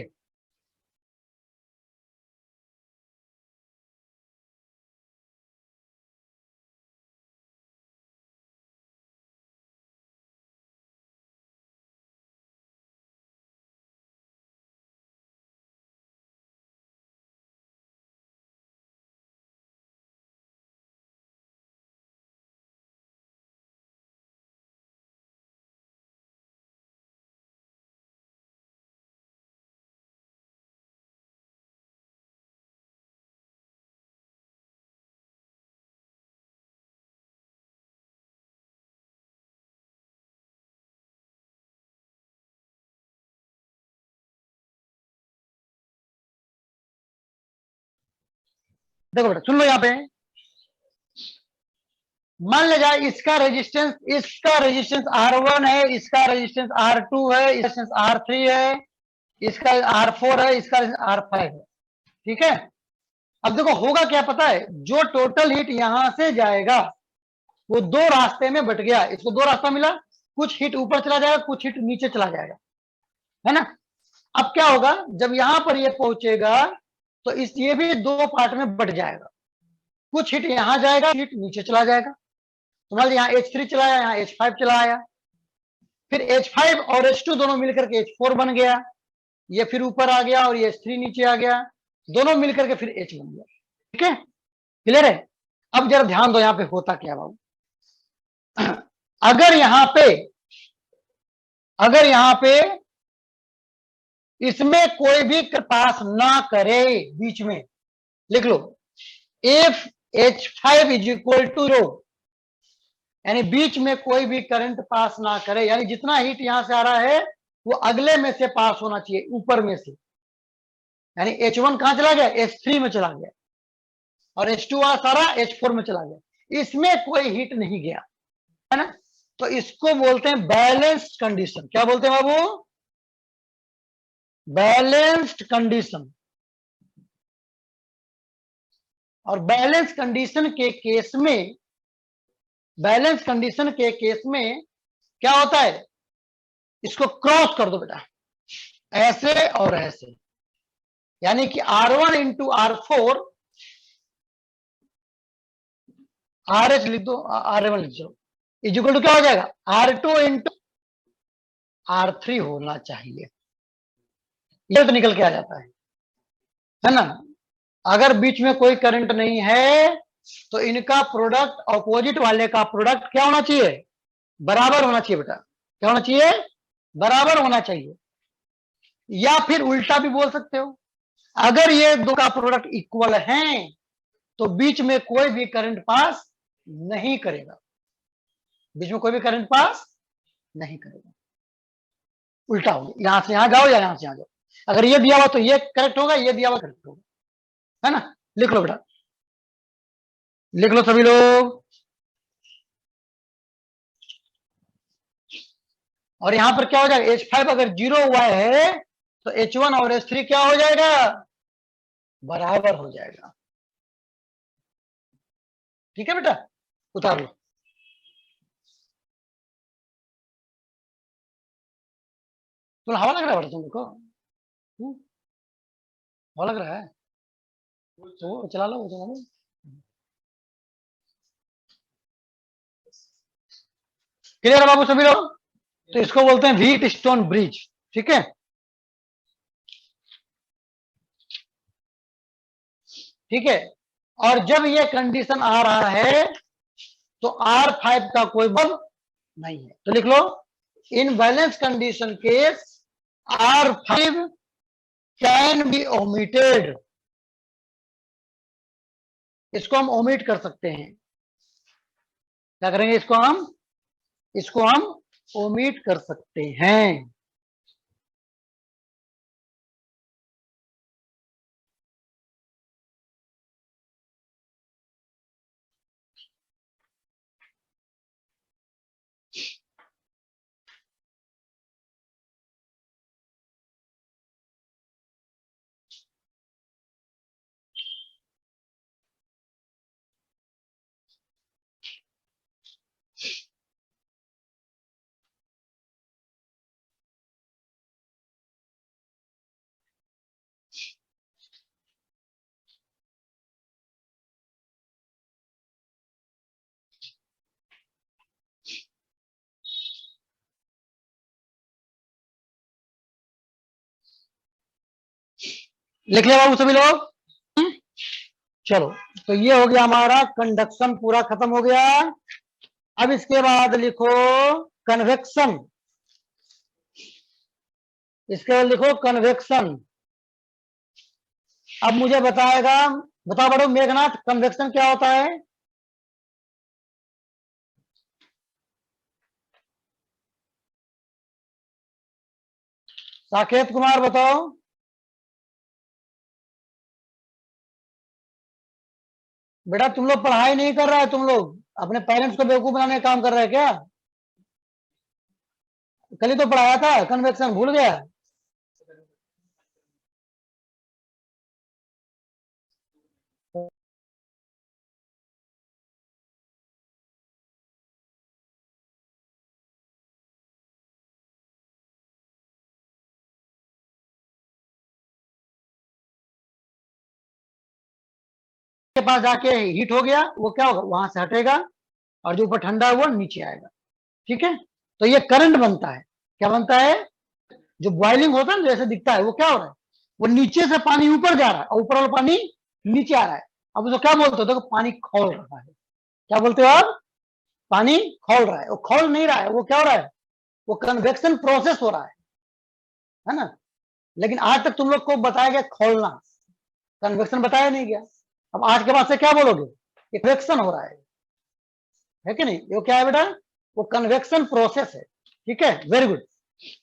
देखो बेटा सुन लो यहाँ पे, मान ले जाए इसका रेजिस्टेंस R1 है, इसका रेजिस्टेंस R2 है, इसका रेजिस्टेंस R3 है, इसका R4 है, इसका R5 है, ठीक है। अब देखो होगा क्या पता है, जो टोटल हीट यहां से जाएगा वो दो रास्ते में बट गया, इसको दो रास्ता मिला, कुछ हीट ऊपर चला जाएगा, कुछ हीट नीचे चला जाएगा, है ना। अब क्या होगा, जब यहां पर ये पहुंचेगा तो इस ये भी दो पार्ट में बट जाएगा, कुछ हीट यहां जाएगा, हीट नीचे चला जाएगा। तो मान लीजिए यहाँ H3 चलाया, यहाँ H5 चलाया, फिर H5 और H2 दोनों मिलकर के H4 बन गया, ये फिर ऊपर आ गया और ये H3 नीचे आ गया, दोनों मिलकर के फिर H बन गया, ठीक है, क्लियर है। अब जरा ध्यान दो यहाँ पे होता क्या बाबू, अगर यहाँ पे इसमें कोई भी पास ना करे, बीच में लिख लो if H5 is equal to 0, यानी बीच में कोई भी करंट पास ना करे, यानी जितना हीट यहां से आ रहा है वो अगले में से पास होना चाहिए, ऊपर में से, यानी H1 कहां चला गया, H3 में चला गया, और H2 वाला सारा H4 में चला गया, इसमें कोई हीट नहीं गया, है ना। तो इसको बोलते हैं बैलेंस्ड कंडीशन। क्या बोलते हैं बाबू, बैलेंस्ड कंडीशन। और बैलेंस कंडीशन के केस में क्या होता है, इसको क्रॉस कर दो बेटा, ऐसे और ऐसे, यानी कि R1 इंटू R4, RH लिख दो, R1 लिख दो, इज इक्वल टू क्या हो जाएगा, R2 इंटू R3 होना चाहिए, ये तो निकल के आ जाता है ना। अगर बीच में कोई करंट नहीं है तो इनका प्रोडक्ट ऑपोजिट वाले का प्रोडक्ट क्या होना चाहिए, बराबर होना चाहिए बेटा, क्या होना चाहिए, बराबर होना चाहिए। या फिर उल्टा भी बोल सकते हो, अगर ये दो का प्रोडक्ट इक्वल हैं तो बीच में कोई भी करंट पास नहीं करेगा, बीच में कोई भी करंट पास नहीं करेगा, उल्टा होगा, यहां से यहां जाओ या यहां से यहां जाओ, अगर ये दिया हुआ तो ये करेक्ट होगा, ये दिया हुआ करेक्ट होगा, है ना। लिख लो बेटा, लिख लो सभी लोग। और यहां पर क्या हो जाएगा, H5 अगर 0 हुआ है तो H1 और H3 क्या हो जाएगा, बराबर हो जाएगा, ठीक है बेटा, उतार लो। तो हवा लग रहा है बेटा तुमको, हवा लग रहा है, तो वो चला लो। क्लियर है बाबू सभी लोग, तो इसको बोलते हैं व्हीट स्टोन ब्रिज, ठीक है, ठीक है। और जब ये कंडीशन आ रहा है तो R5 का कोई बल नहीं है, तो लिख लो in balance condition case R5 can be omitted, इसको हम ओमिट कर सकते हैं, क्या करेंगे, इसको हम ओमिट कर सकते हैं। लिख लिया बाबू सभी लोग? चलो, तो ये हो गया हमारा कंडक्शन, पूरा खत्म हो गया। अब इसके बाद लिखो कन्वेक्शन। इसके बाद लिखो कन्वेक्शन। अब मुझे बताएगा, बताओ बड़ो मेघनाथ, कन्वेक्शन क्या होता है? साकेत कुमार बताओ। बेटा तुम लोग पढ़ाई नहीं कर रहा है, तुम लोग अपने पेरेंट्स को बेवकूफ बनाने का काम कर रहे हैं क्या? कल ही तो पढ़ाया था कन्वेक्शन, भूल गया? के पास जाके हीट हो गया, वो क्या होगा, वहां से हटेगा और जो ऊपर ठंडा हुआ नीचे आएगा। ठीक है, तो ये करंट बनता है। क्या बनता है? जो बॉइलिंग होता है ना, जैसे दिखता है, वो क्या हो रहा है, वो नीचे से पानी ऊपर जा रहा है और ऊपर वाला पानी नीचे आ रहा है। अब उसको क्या बोलते हो? देखो, पानी खौल रहा है। क्या बोलते हो आप? पानी खौल रहा है। वो खौल नहीं रहा है, वो क्या हो रहा है, वो कन्वेक्शन प्रोसेस हो रहा है ना। लेकिन आज तक तुम लोग को बताया गया खौलना, कन्वेक्शन बताया नहीं गया। अब आज के बाद से क्या बोलोगे? कन्वेक्शन हो रहा है कि नहीं? वो क्या है बेटा? वो कन्वेक्शन प्रोसेस है। ठीक है, वेरी गुड।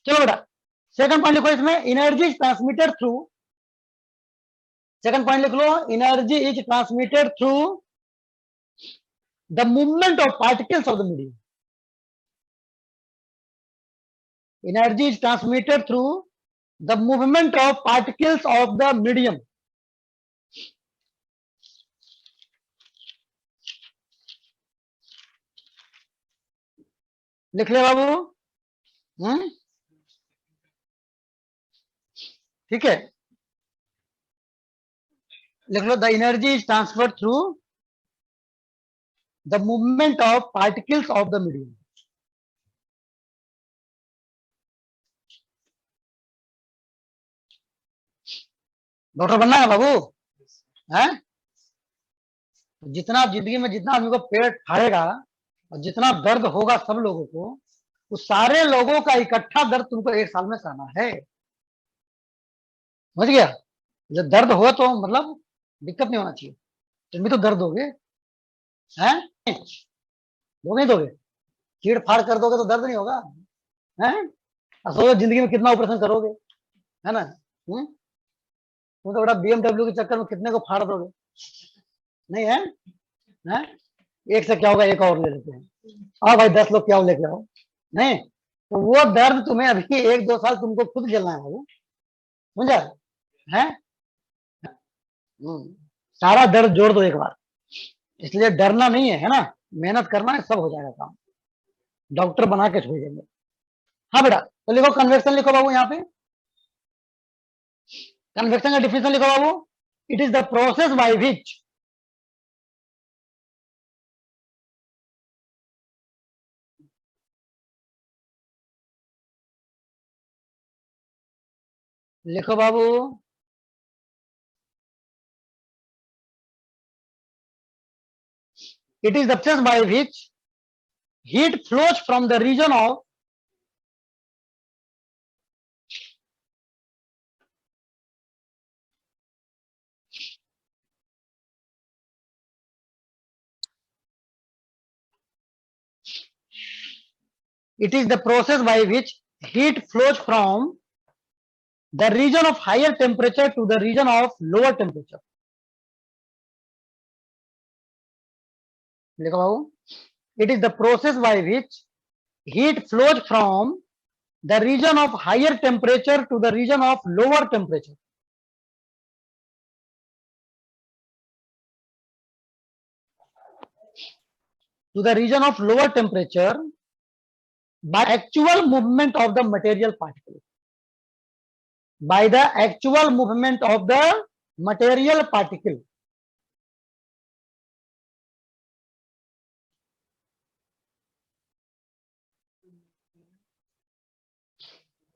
चलो बेटा, सेकंड पॉइंट लिखो इसमें, energy is transmitted through. Second point लिख लो, energy is transmitted through the movement of particles of the medium. Energy is transmitted through the movement of particles of the medium. लिख ले बाबू। ठीक है, लिख लो, the energy is transferred through the movement of particles of the medium. Doctor बनना है बाबू, है? जितना जिंदगी में जितना आदमी को पेट फाड़ेगा और जितना दर्द होगा सब लोगों को, उस सारे लोगों का इकट्ठा दर्द तुमको एक साल में सहना है। समझ गया? जब दर्द हो तो मतलब दिक्कत नहीं होना चाहिए। तुम भी तो दर्द दोगे, हैं? दोगे दोगे? चीड़ फाड़ कर दोगे तो दर्द नहीं होगा, हैं? सोचो जिंदगी में कितना ऑपरेशन करोगे, है ना? तुम तो बड़ा BMW के चक्कर में कितने को फाड़ दोगे, नहीं है? हैं? एक से क्या होगा, एक और ले लेते हैं। आओ भाई 10 लोग क्या लेके आओ, नहीं? तो वो दर्द तुम्हें अभी 1-2 साल तुमको खुद झेलना है बाबू, समझा? है? सारा दर्द जोड़ दो एक बार, इसलिए डरना नहीं है ना? मेहनत करना है, सब हो जाएगा काम, डॉक्टर बना के छोड़ देंगे। हाँ बेटा, तो लिखो कन्वेक्शन, लिखो बाबू यहाँ पे कन्वेक्शन का डिफिनेशन लिखो बाबू। It is the process by which लिखो बाबू। It is the process by which heat flows from the region of it is the process by which heat flows from the region of higher temperature to the region of lower temperature. लिखो बाबू, it is the process by which heat flows from the region of higher temperature to the region of lower temperature. To the region of lower temperature by actual movement of the material particle. By the actual movement of the material particle.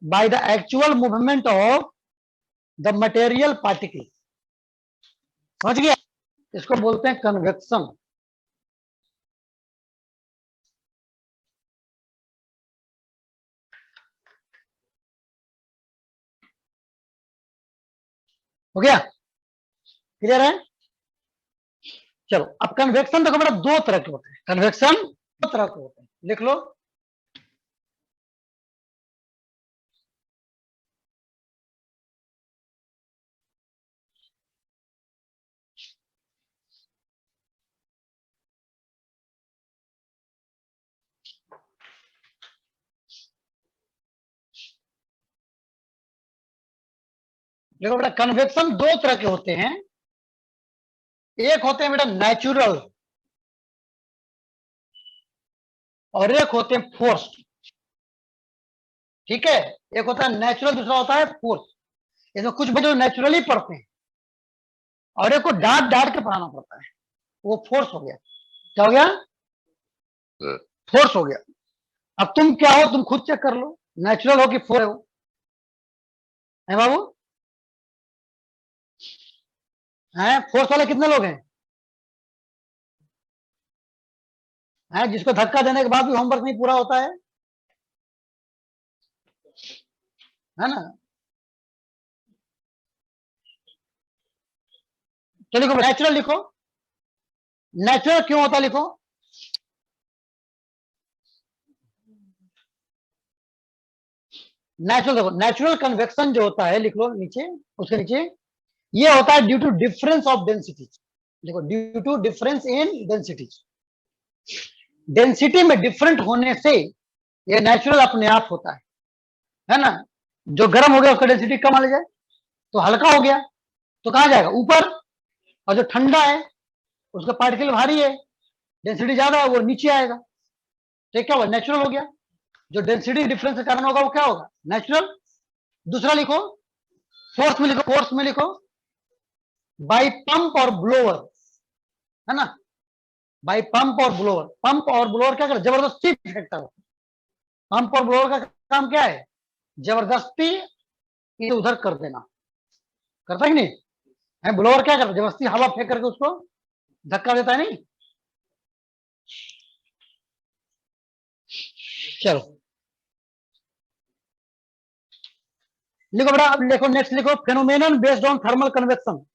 By the actual movement of the material particle. समझ गया? इसको बोलते हैं convection. हो गया? Clear है? चलो, अब कन्वेक्शन देखो बेटा, दो तरह के होते हैं। कन्वेक्शन दो तरह के होते हैं, लिख लो। देखो बेटा, कन्वेक्शन दो तरह के होते हैं। एक होते हैं बेटा नेचुरल, और एक होते हैं फोर्स्ड। ठीक है? एक होता है नेचुरल, दूसरा होता है फोर्स। इसमें कुछ बच्चे नेचुरली पढ़ते हैं और एक को डांट डांट के पढ़ाना पड़ता है, वो फोर्स हो गया। क्या हो गया? फोर्स हो गया। अब तुम क्या हो, तुम खुद चेक कर लो, नेचुरल हो कि फोर्स हो। है बाबू? हैं? फोर्स वाले कितने लोग हैं? जिसको धक्का देने के बाद भी होमवर्क नहीं पूरा होता है ना? तो लिखो नेचुरल, लिखो नेचुरल क्यों होता है, लिखो। नेचुरल देखो, नेचुरल कन्वेक्शन जो होता है, लिख लो नीचे, उसके नीचे, ये होता है due to difference of density. देखो, due to difference in density. Density में डिफरेंट होने से ये नेचुरल अपने आप होता है ना? जो गर्म हो गया उसका डेंसिटी कम आ जाए तो हल्का हो गया, तो कहां जाएगा? ऊपर। और जो ठंडा है उसका पार्टिकल भारी है, डेंसिटी ज्यादा है, वो नीचे आएगा। तो क्या हुआ? नेचुरल हो गया। जो डेंसिटी डिफरेंस के कारण होगा वो क्या होगा? नेचुरल। दूसरा लिखो, फोर्स में लिखो, फोर्स में लिखो बाई पंप और ब्लोअर, है ना? बाई पंप और ब्लोअर। पंप और ब्लोअर क्या कर? जबरदस्ती फेंकता है। पंप और ब्लोअर का काम क्या है? जबरदस्ती इधर उधर कर देना। करता है कि नहीं? है ब्लोअर क्या करता है? जबरदस्ती हवा फेंक करके उसको धक्का देता है, नहीं? चलो लिखो बेटा, अब लिखो, नेक्स्ट लिखो, phenomenon based on thermal convection.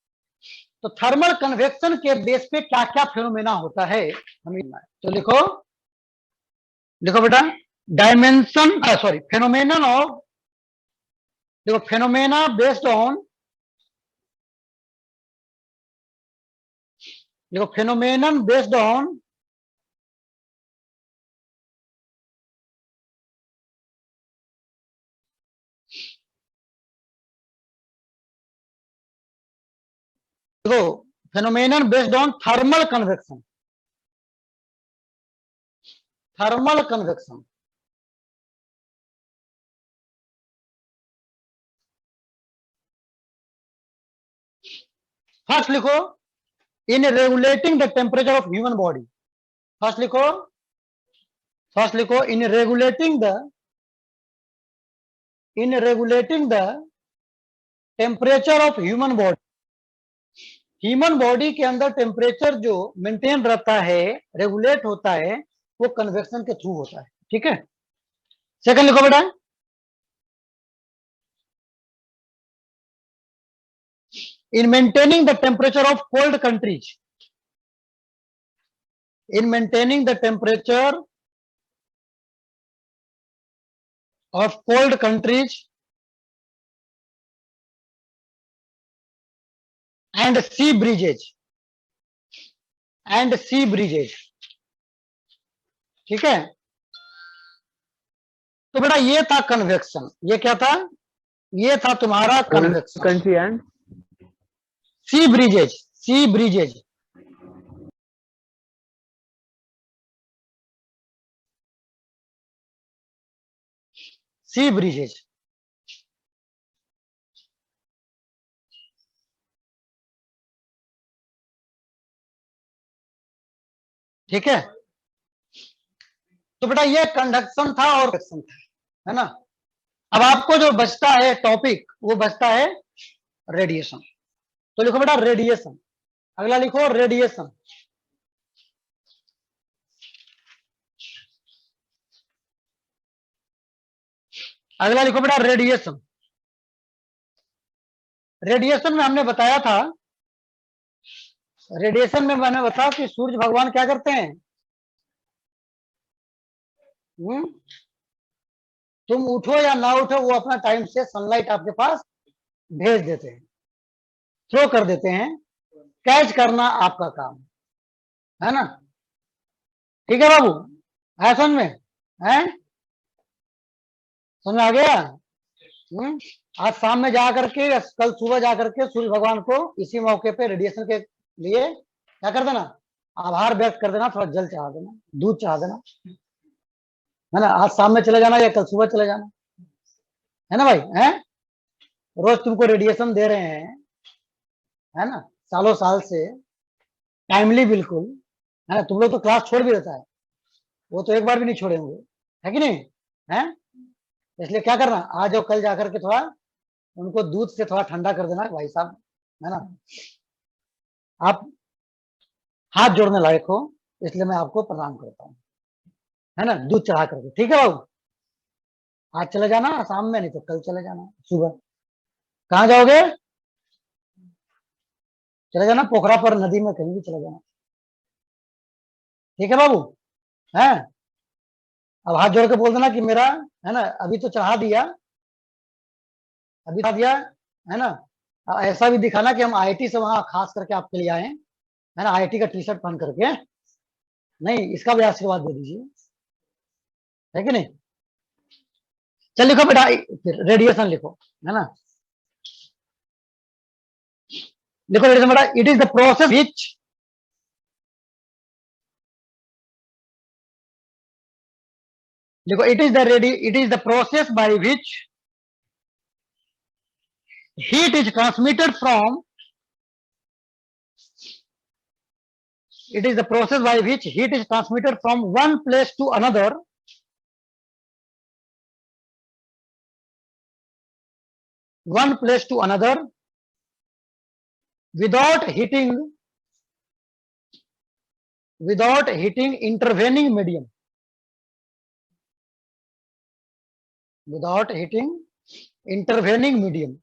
तो थर्मल कन्वेक्शन के बेस पे क्या क्या फेनोमेना होता है हमें। तो लिखो, लिखो बेटा, डायमेंशन, सॉरी, फेनोमेनन ऑफ, देखो फेनोमेना बेस्ड ऑन, देखो फेनोमेनन बेस्ड ऑन देखो phenomenon based on thermal convection. Thermal convection, first लिखो, in regulating the temperature of human body. First लिखो, फर्स्ट लिखो, in regulating the temperature of human body. Human body के अंदर temperature जो maintain रहता है, regulate होता है, वो कन्वेक्शन के थ्रू होता है। ठीक है? सेकंड लिखो बेटा, in maintaining the temperature of cold countries, in maintaining the temperature of cold countries and sea breezes, and sea breezes। ठीक है? तो बेटा ये था कन्वेक्शन। ये क्या था? ये था तुम्हारा convection. Country and sea breezes, sea breezes. Sea breezes. ठीक है? तो बेटा ये कंडक्शन था और कन्वेक्शन था, है ना? अब आपको जो बचता है टॉपिक, वो बचता है रेडिएशन। तो लिखो बेटा रेडिएशन, अगला लिखो रेडिएशन। अगला लिखो बेटा रेडिएशन। रेडिएशन में हमने बताया था, रेडिएशन में मैंने बताया कि सूर्य भगवान क्या करते हैं, तुम उठो या ना उठो वो अपना टाइम से सनलाइट आपके पास भेज देते हैं, थ्रो कर देते हैं, कैच करना आपका काम है ना। ठीक है बाबू, है समझ में, है समझ में आ गया। आज शाम में जा करके या कल सुबह जा करके सूर्य भगवान को इसी मौके पे रेडिएशन के लिए क्या कर देना, आभार व्यक्त कर देना, थोड़ा जल चढ़ा देना, दूध चढ़ा देना, है ना। आज शाम में चले जाना या कल सुबह चले जाना, है ना भाई, है रोज तुमको रेडिएशन दे रहे हैं, है ना, सालों साल से टाइमली बिल्कुल, है ना। तुम लोग तो क्लास छोड़ भी देता है, वो तो एक बार भी नहीं छोड़े होंगे, है कि नहीं, है। इसलिए क्या करना, आज और कल जाकर के थोड़ा उनको दूध से थोड़ा ठंडा कर देना भाई साहब, है ना। आप हाथ जोड़ने लायक हो, इसलिए मैं आपको प्रणाम करता हूँ, है ना, दूध चढ़ा करके। ठीक है बाबू, आज चले जाना शाम में, नहीं तो कल चले जाना सुबह। कहाँ जाओगे, चले जाना पोखरा पर, नदी में, कहीं भी चले जाना। ठीक है बाबू, है। अब हाथ जोड़ के बोल देना कि मेरा, है ना, अभी तो चढ़ा दिया, अभी चढ़ा दिया, है ना। ऐसा भी दिखाना कि हम आईआईटी से वहां खास करके आपके लिए आए, है ना, आईआईटी का टी शर्ट पहन करके, नहीं इसका भी आशीर्वाद दे दीजिए, है कि नहीं। चल लिखो बेटा फिर रेडिएशन लिखो, है ना, लिखो रेडिएशन बेटा, it is the process which लिखो, it is the process by which heat is transmitted from, it is the process by which heat is transmitted from one place to another, one place to another without hitting intervening medium, without hitting intervening medium,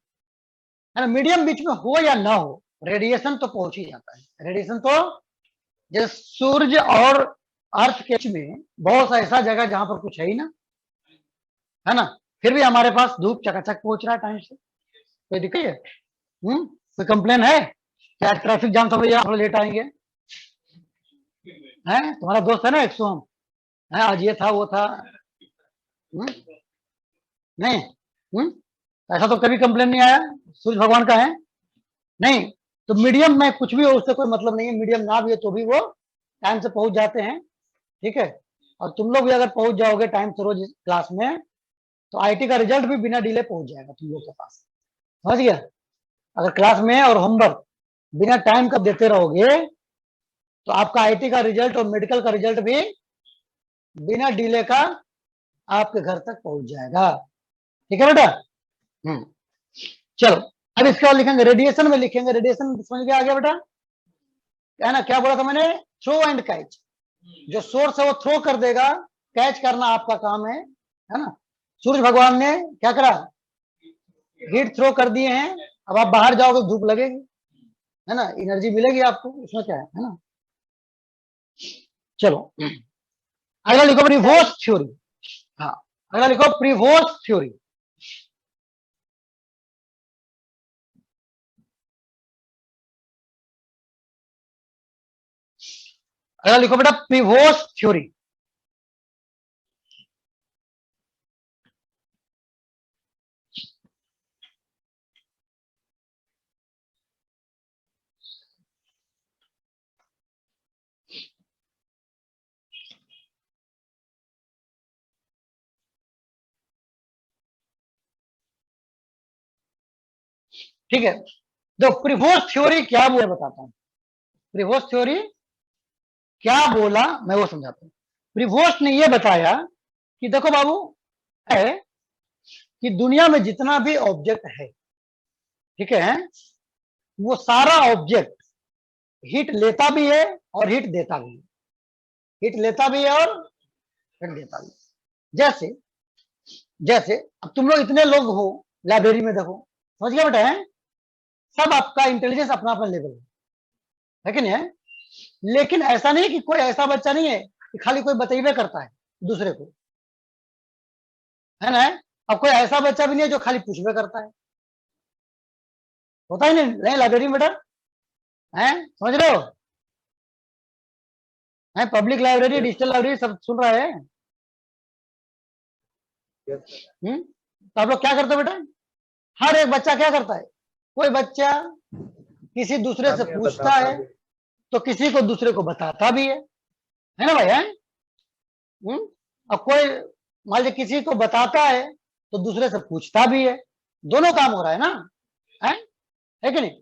है ना। Medium बीच में हो या ना हो, radiation तो पहुंच ही जाता है। रेडिएशन तो जैसे सूर्य और अर्थ के बीच में बहुत सा ऐसा जगह जहां पर कुछ है ही ना, है ना, फिर भी हमारे पास धूप चकाचक पहुंच रहा है टाइम से, कोई दिक्कत है, कोई कंप्लेन है क्या, ट्रैफिक जाम समझ थोड़ा लेट आएंगे, है तुम्हारा दोस्त है ना एक सोम, है आज ये था वो था, नहीं, ऐसा तो कभी कंप्लेन नहीं आया, सूर्य भगवान का है नहीं। तो मीडियम में कुछ भी हो उससे कोई मतलब नहीं है, मीडियम ना भी हो तो भी वो टाइम से पहुंच जाते हैं। ठीक है, और तुम लोग भी अगर पहुंच जाओगे टाइम से रोज क्लास में, तो आईटी का रिजल्ट भी बिना डिले पहुंच जाएगा तुम लोग के पास, समझ गया। अगर क्लास में और होमवर्क बिना टाइम का देते रहोगे तो आपका आईटी का रिजल्ट और मेडिकल का रिजल्ट भी बिना डिले का आपके घर तक पहुंच जाएगा। ठीक है बेटा, चलो अब इसके बाद लिखेंगे रेडिएशन में, लिखेंगे रेडिएशन, समझ में आ गया बेटा, है ना। क्या बोला था मैंने, थ्रो एंड कैच, जो सोर्स है वो थ्रो कर देगा, कैच करना आपका काम है ना। सूर्य भगवान ने क्या करा, हीट थ्रो कर दिए हैं, अब आप बाहर जाओगे धूप लगेगी, है ना, एनर्जी मिलेगी आपको, उसमें क्या है ना। चलो अगला लिखो प्रीवोस्ट थ्योरी, हाँ अगला लिखो प्रीवोस्ट थ्योरी, अगला लिखो बेटा प्रीवोस्ट थ्योरी। ठीक है, तो प्रीवोस्ट थ्योरी क्या बोला बताता हूं, प्रीवोस्ट थ्योरी क्या बोला मैं वो समझाता हूं। प्रीवोस्ट ने ये बताया कि देखो बाबू, है कि दुनिया में जितना भी ऑब्जेक्ट है, ठीक है, वो सारा ऑब्जेक्ट हीट लेता भी है और हीट देता भी है, हीट लेता भी है और हीट देता भी है। जैसे जैसे अब तुम लोग इतने लोग हो लाइब्रेरी में, देखो समझ गया बेटा, है सब आपका इंटेलिजेंस अपना अपना लेवल है कि नहीं है, लेकिन ऐसा नहीं कि कोई ऐसा बच्चा नहीं है कि खाली कोई बतईबे करता है दूसरे को, है ना। अब कोई ऐसा बच्चा भी नहीं है जो खाली पूछबे करता है, होता ही नहीं लाइब्रेरी में बेटा, है समझ रहे हो, है पब्लिक लाइब्रेरी डिजिटल लाइब्रेरी सब सुन रहा है। Yes, sir. तो आप लोग क्या करते हो बेटा, हर एक बच्चा क्या करता है, कोई बच्चा किसी दूसरे से हमें पूछता बताता है भी। तो किसी को दूसरे को बताता भी है ना भाई, है। अब कोई मान लीजिए किसी को बताता है तो दूसरे से पूछता भी है, दोनों काम हो रहा है ना, है कि नहीं।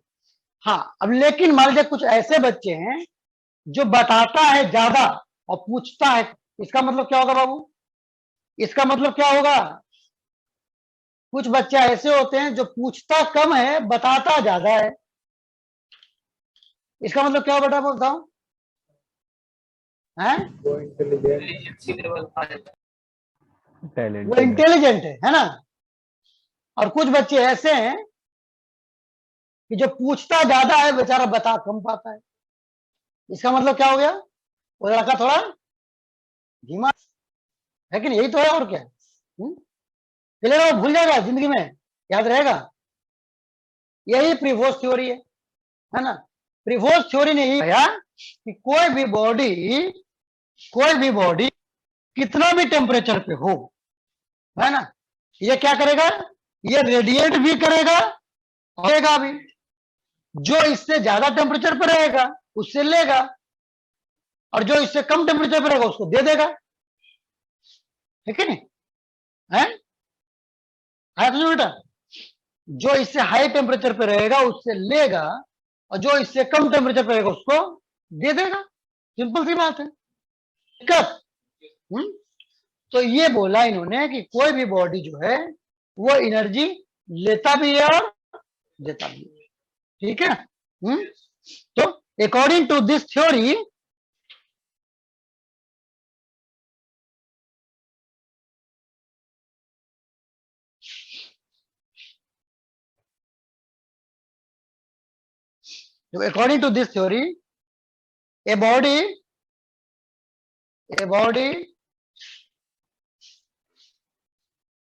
हाँ, अब लेकिन मान लीजिए कुछ ऐसे बच्चे हैं जो बताता है ज्यादा और पूछता है, इसका मतलब क्या होगा बाबू, इसका मतलब क्या होगा, कुछ बच्चे ऐसे होते हैं जो पूछता कम है बताता ज्यादा है, इसका मतलब क्या बेटा बताओ, हैं वो इंटेलिजेंट इंटेलिजेंसी लेवल आ जाता वो टैलेंट इंटेलिजेंट है ना। और कुछ बच्चे ऐसे हैं कि जो पूछता ज्यादा है बेचारा बता कम पाता है, इसका मतलब क्या हो गया, वो लड़का थोड़ा धीमा है कि नहीं, यही तो है और क्या, चलेगा वो भूल जाएगा जिंदगी में, याद रहेगा, यही प्रिवोस थ्योरी है ना। प्रिवोस थ्योरी ने यही कहा कि कोई भी बॉडी कितना भी टेम्परेचर पे हो, है ना, ये क्या करेगा, ये रेडिएट भी करेगा होगा भी, जो इससे ज्यादा टेम्परेचर पर रहेगा उससे लेगा, और जो इससे कम टेम्परेचर पर रहेगा उसको दे देगा, ठीक है नहीं, है आया तुझे बेटा, जो इससे हाई टेम्परेचर पे रहेगा उससे लेगा और जो इससे कम टेम्परेचर पे रहेगा उसको दे देगा, सिंपल सी बात है, दिक्कत। तो ये बोला इन्होंने कि कोई भी बॉडी जो है वो एनर्जी लेता भी है और देता भी है, ठीक है। तो according to this theory, according to this theory, a body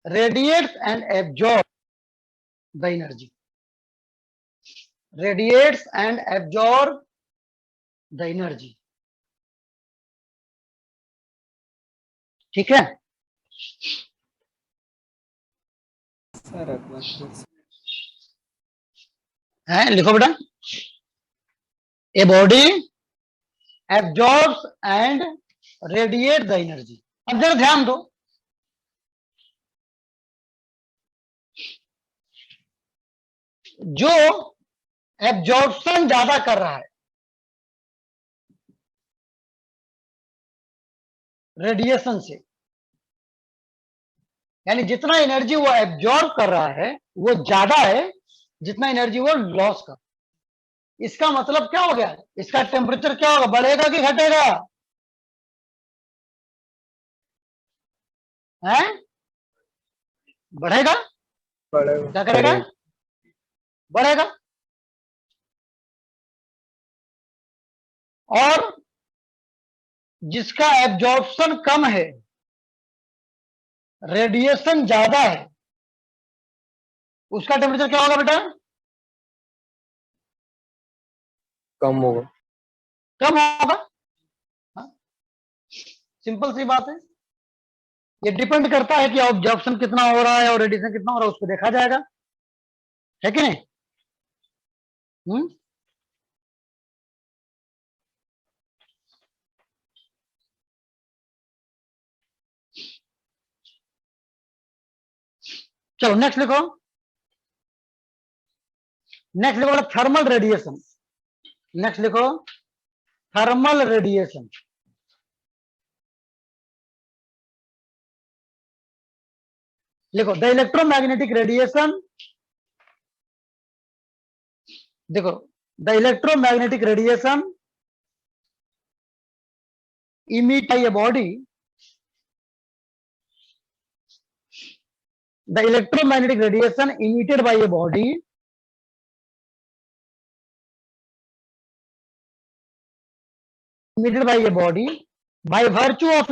radiates and absorbs the energy, radiates and absorb the energy, ठीक है। सर एक बार हैं लिखो बेटा, a body absorbs and radiates the energy। अब जरा ध्यान दो, जो एब्जॉर्प्शन ज्यादा कर रहा है रेडिएशन से, यानी जितना एनर्जी वो एब्जॉर्ब कर रहा है वो ज्यादा है जितना एनर्जी वो लॉस कर, इसका मतलब क्या हो गया, इसका टेम्परेचर क्या होगा, बढ़ेगा कि घटेगा, है बढ़ेगा, पढ़ेगा क्या करेगा, बढ़ेगा। और जिसका एब्जॉर्प्शन कम है रेडिएशन ज्यादा है उसका टेम्परेचर क्या होगा बेटा, कम होगा। कम होगा, सिंपल सी बात है। ये डिपेंड करता है कि ऑब्जॉर्प्शन कितना हो रहा है और रेडिएशन कितना हो रहा है, उसको देखा जाएगा, है कि नहीं। चलो नेक्स्ट लिखो, नेक्स्ट लिखो थर्मल रेडिएशन, नेक्स्ट लिखो थर्मल रेडिएशन, लिखो द इलेक्ट्रोमैग्नेटिक रेडिएशन देखो, the electromagnetic radiation emit by a body, the electromagnetic radiation emitted by a body by virtue of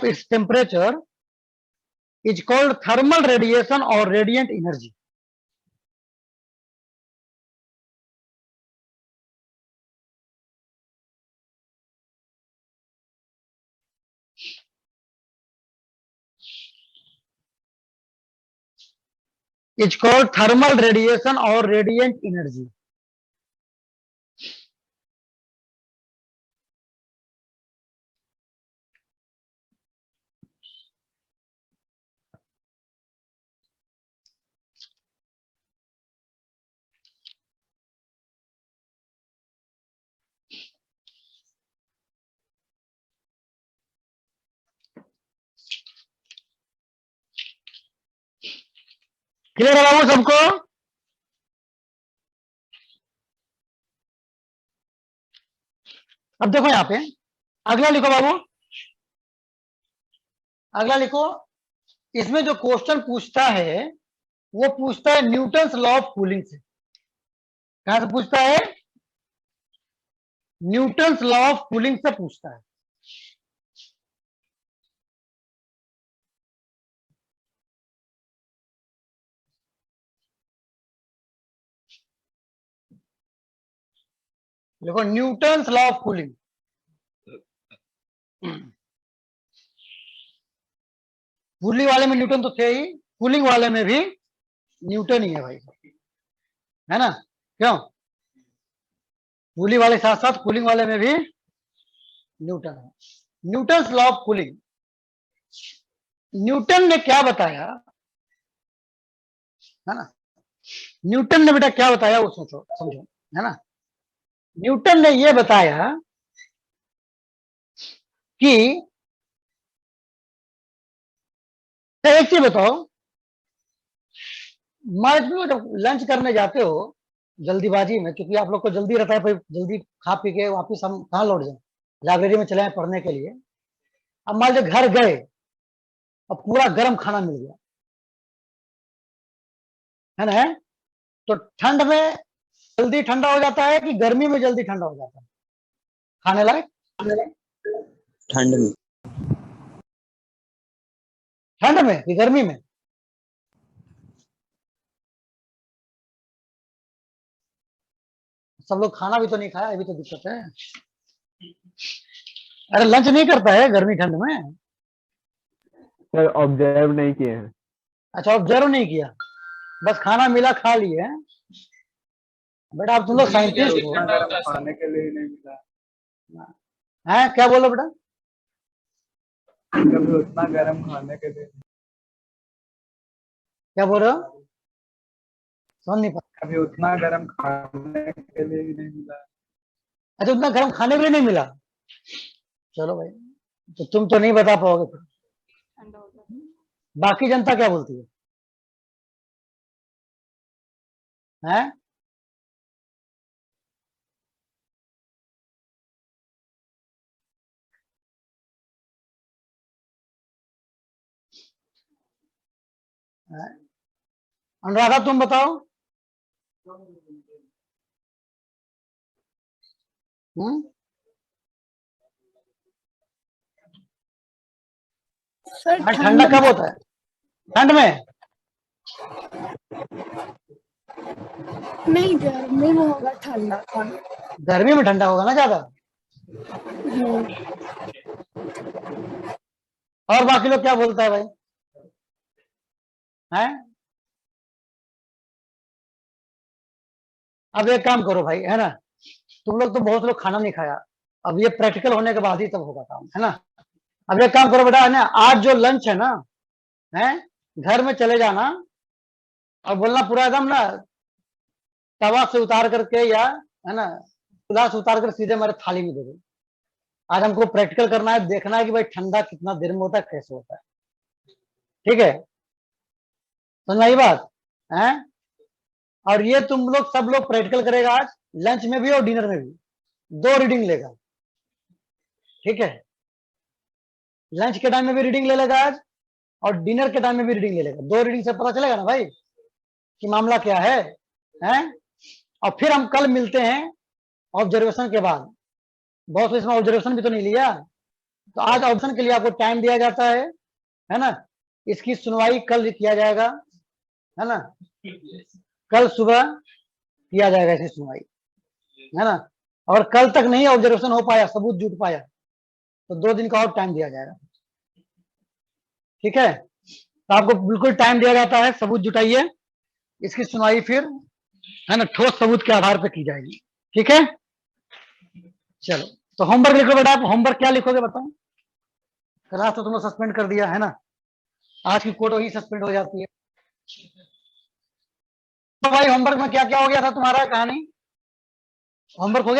its temperature is called thermal radiation or radiant energy. It's called thermal radiation or radiant energy. Clear है बाबू सबको? अब देखो यहां पे अगला लिखो बाबू, अगला लिखो। इसमें जो क्वेश्चन पूछता है वो पूछता है न्यूटन्स लॉ ऑफ कूलिंग से। कहां से पूछता है? न्यूटन्स लॉ ऑफ कूलिंग से पूछता है। देखो, Newton's law of cooling. Cooling वाले में न्यूटन तो थे ही, कूलिंग वाले में भी न्यूटन ही है भाई, है ना? क्यों? कूलिंग वाले के साथ साथ कूलिंग वाले में भी न्यूटन है। Newton's law of cooling, Newton ने क्या बताया, है ना? न्यूटन ने बेटा क्या बताया वो सोचो, समझो, है ना? न्यूटन ने ये बताया कि एक चीज बताओ, मान लो जब लंच करने जाते हो जल्दीबाजी में, क्योंकि आप लोग को जल्दी रहता है, फिर जल्दी खा पी के वापिस हम कहाँ लौट जाए, लाइब्रेरी में चले जाए पढ़ने के लिए। अब मान लो घर गए और पूरा गर्म खाना मिल गया, है ना? तो ठंड में जल्दी ठंडा हो जाता है कि गर्मी में जल्दी ठंडा हो जाता है खाने लायक? ठंड में। ठंड में कि गर्मी में? सब लोग खाना भी तो नहीं खाया, अभी तो दिक्कत है। अरे लंच नहीं करता है गर्मी ठंड में? सर ऑब्जर्व नहीं किए हैं। अच्छा, ऑब्जर्व नहीं किया, बस खाना मिला खा लिए हैं। बेटा आप तुम लोग साइंटिस्ट हो, खाने के लिए नहीं मिला हैं? क्या बोलो बेटा? कभी उतना गर्म खाने के लिए, क्या बोल रहे हो? समझ नहीं पाया। कभी उतना गर्म खाने के लिए भी नहीं मिला। अच्छा, उतना गर्म खाने के लिए नहीं मिला? चलो भाई, तो तुम तो नहीं बता पाओगे फिर। बाकी जनता क्या बोलती है? हैं? अनुराधा तुम बताओ। सर ठंडा कब होता है? ठंड में? नहीं, गर्मी में होगा ठंडा खाना। गर्मी में ठंडा होगा ना ज्यादा। और बाकी लोग क्या बोलता है भाई? हैं? अब एक काम करो भाई, है ना, तुम लोग तो बहुत लोग खाना नहीं खाया, अब ये प्रैक्टिकल होने के बाद ही तब होगा काम, है ना? अब एक काम करो बेटा, है ना, आज जो लंच है ना, है, घर में चले जाना, और बोलना पूरा एकदम ना तवा से उतार करके, या है ना चूल्हा से उतार कर सीधे हमारे थाली में दे दो। आज हमको प्रैक्टिकल करना है, देखना है कि भाई ठंडा कितना देर में होता है, कैसे होता है। ठीक है, समझ आई बात है। और ये तुम लोग सब लोग प्रैक्टिकल करेगा आज, लंच में भी और डिनर में भी 2 रीडिंग लेगा। ठीक है, लंच के टाइम में भी रीडिंग ले लेगा आज, और डिनर के टाइम में भी रीडिंग ले लेगा। 2 रीडिंग से पता चलेगा ना भाई कि मामला क्या है, हैं? और फिर हम कल मिलते हैं ऑब्जर्वेशन के बाद। बहुत इसमें ऑब्जर्वेशन भी तो नहीं लिया, तो आज ऑप्शन के लिए आपको टाइम दिया जाता है ना। इसकी सुनवाई कल किया जाएगा, है ना, कल सुबह किया जाएगा इसकी सुनवाई, है ना। और कल तक नहीं ऑब्जर्वेशन हो पाया, सबूत जुट पाया, तो 2 दिन का और टाइम दिया जाएगा। ठीक है, तो आपको बिल्कुल टाइम दिया जाता है, सबूत जुटाइए, इसकी सुनवाई फिर है ना ठोस सबूत के आधार पर की जाएगी। ठीक है, चलो तो होमवर्क लिखो बेटा। आप होमवर्क क्या लिखोगे बताओ? क्लास तो तुमने सस्पेंड कर दिया है ना, आज की कोर्ट वही सस्पेंड हो जाती है। तो भाई होमवर्क में क्या क्या हो गया था तुम्हारा, कहानी होमवर्क हो गया?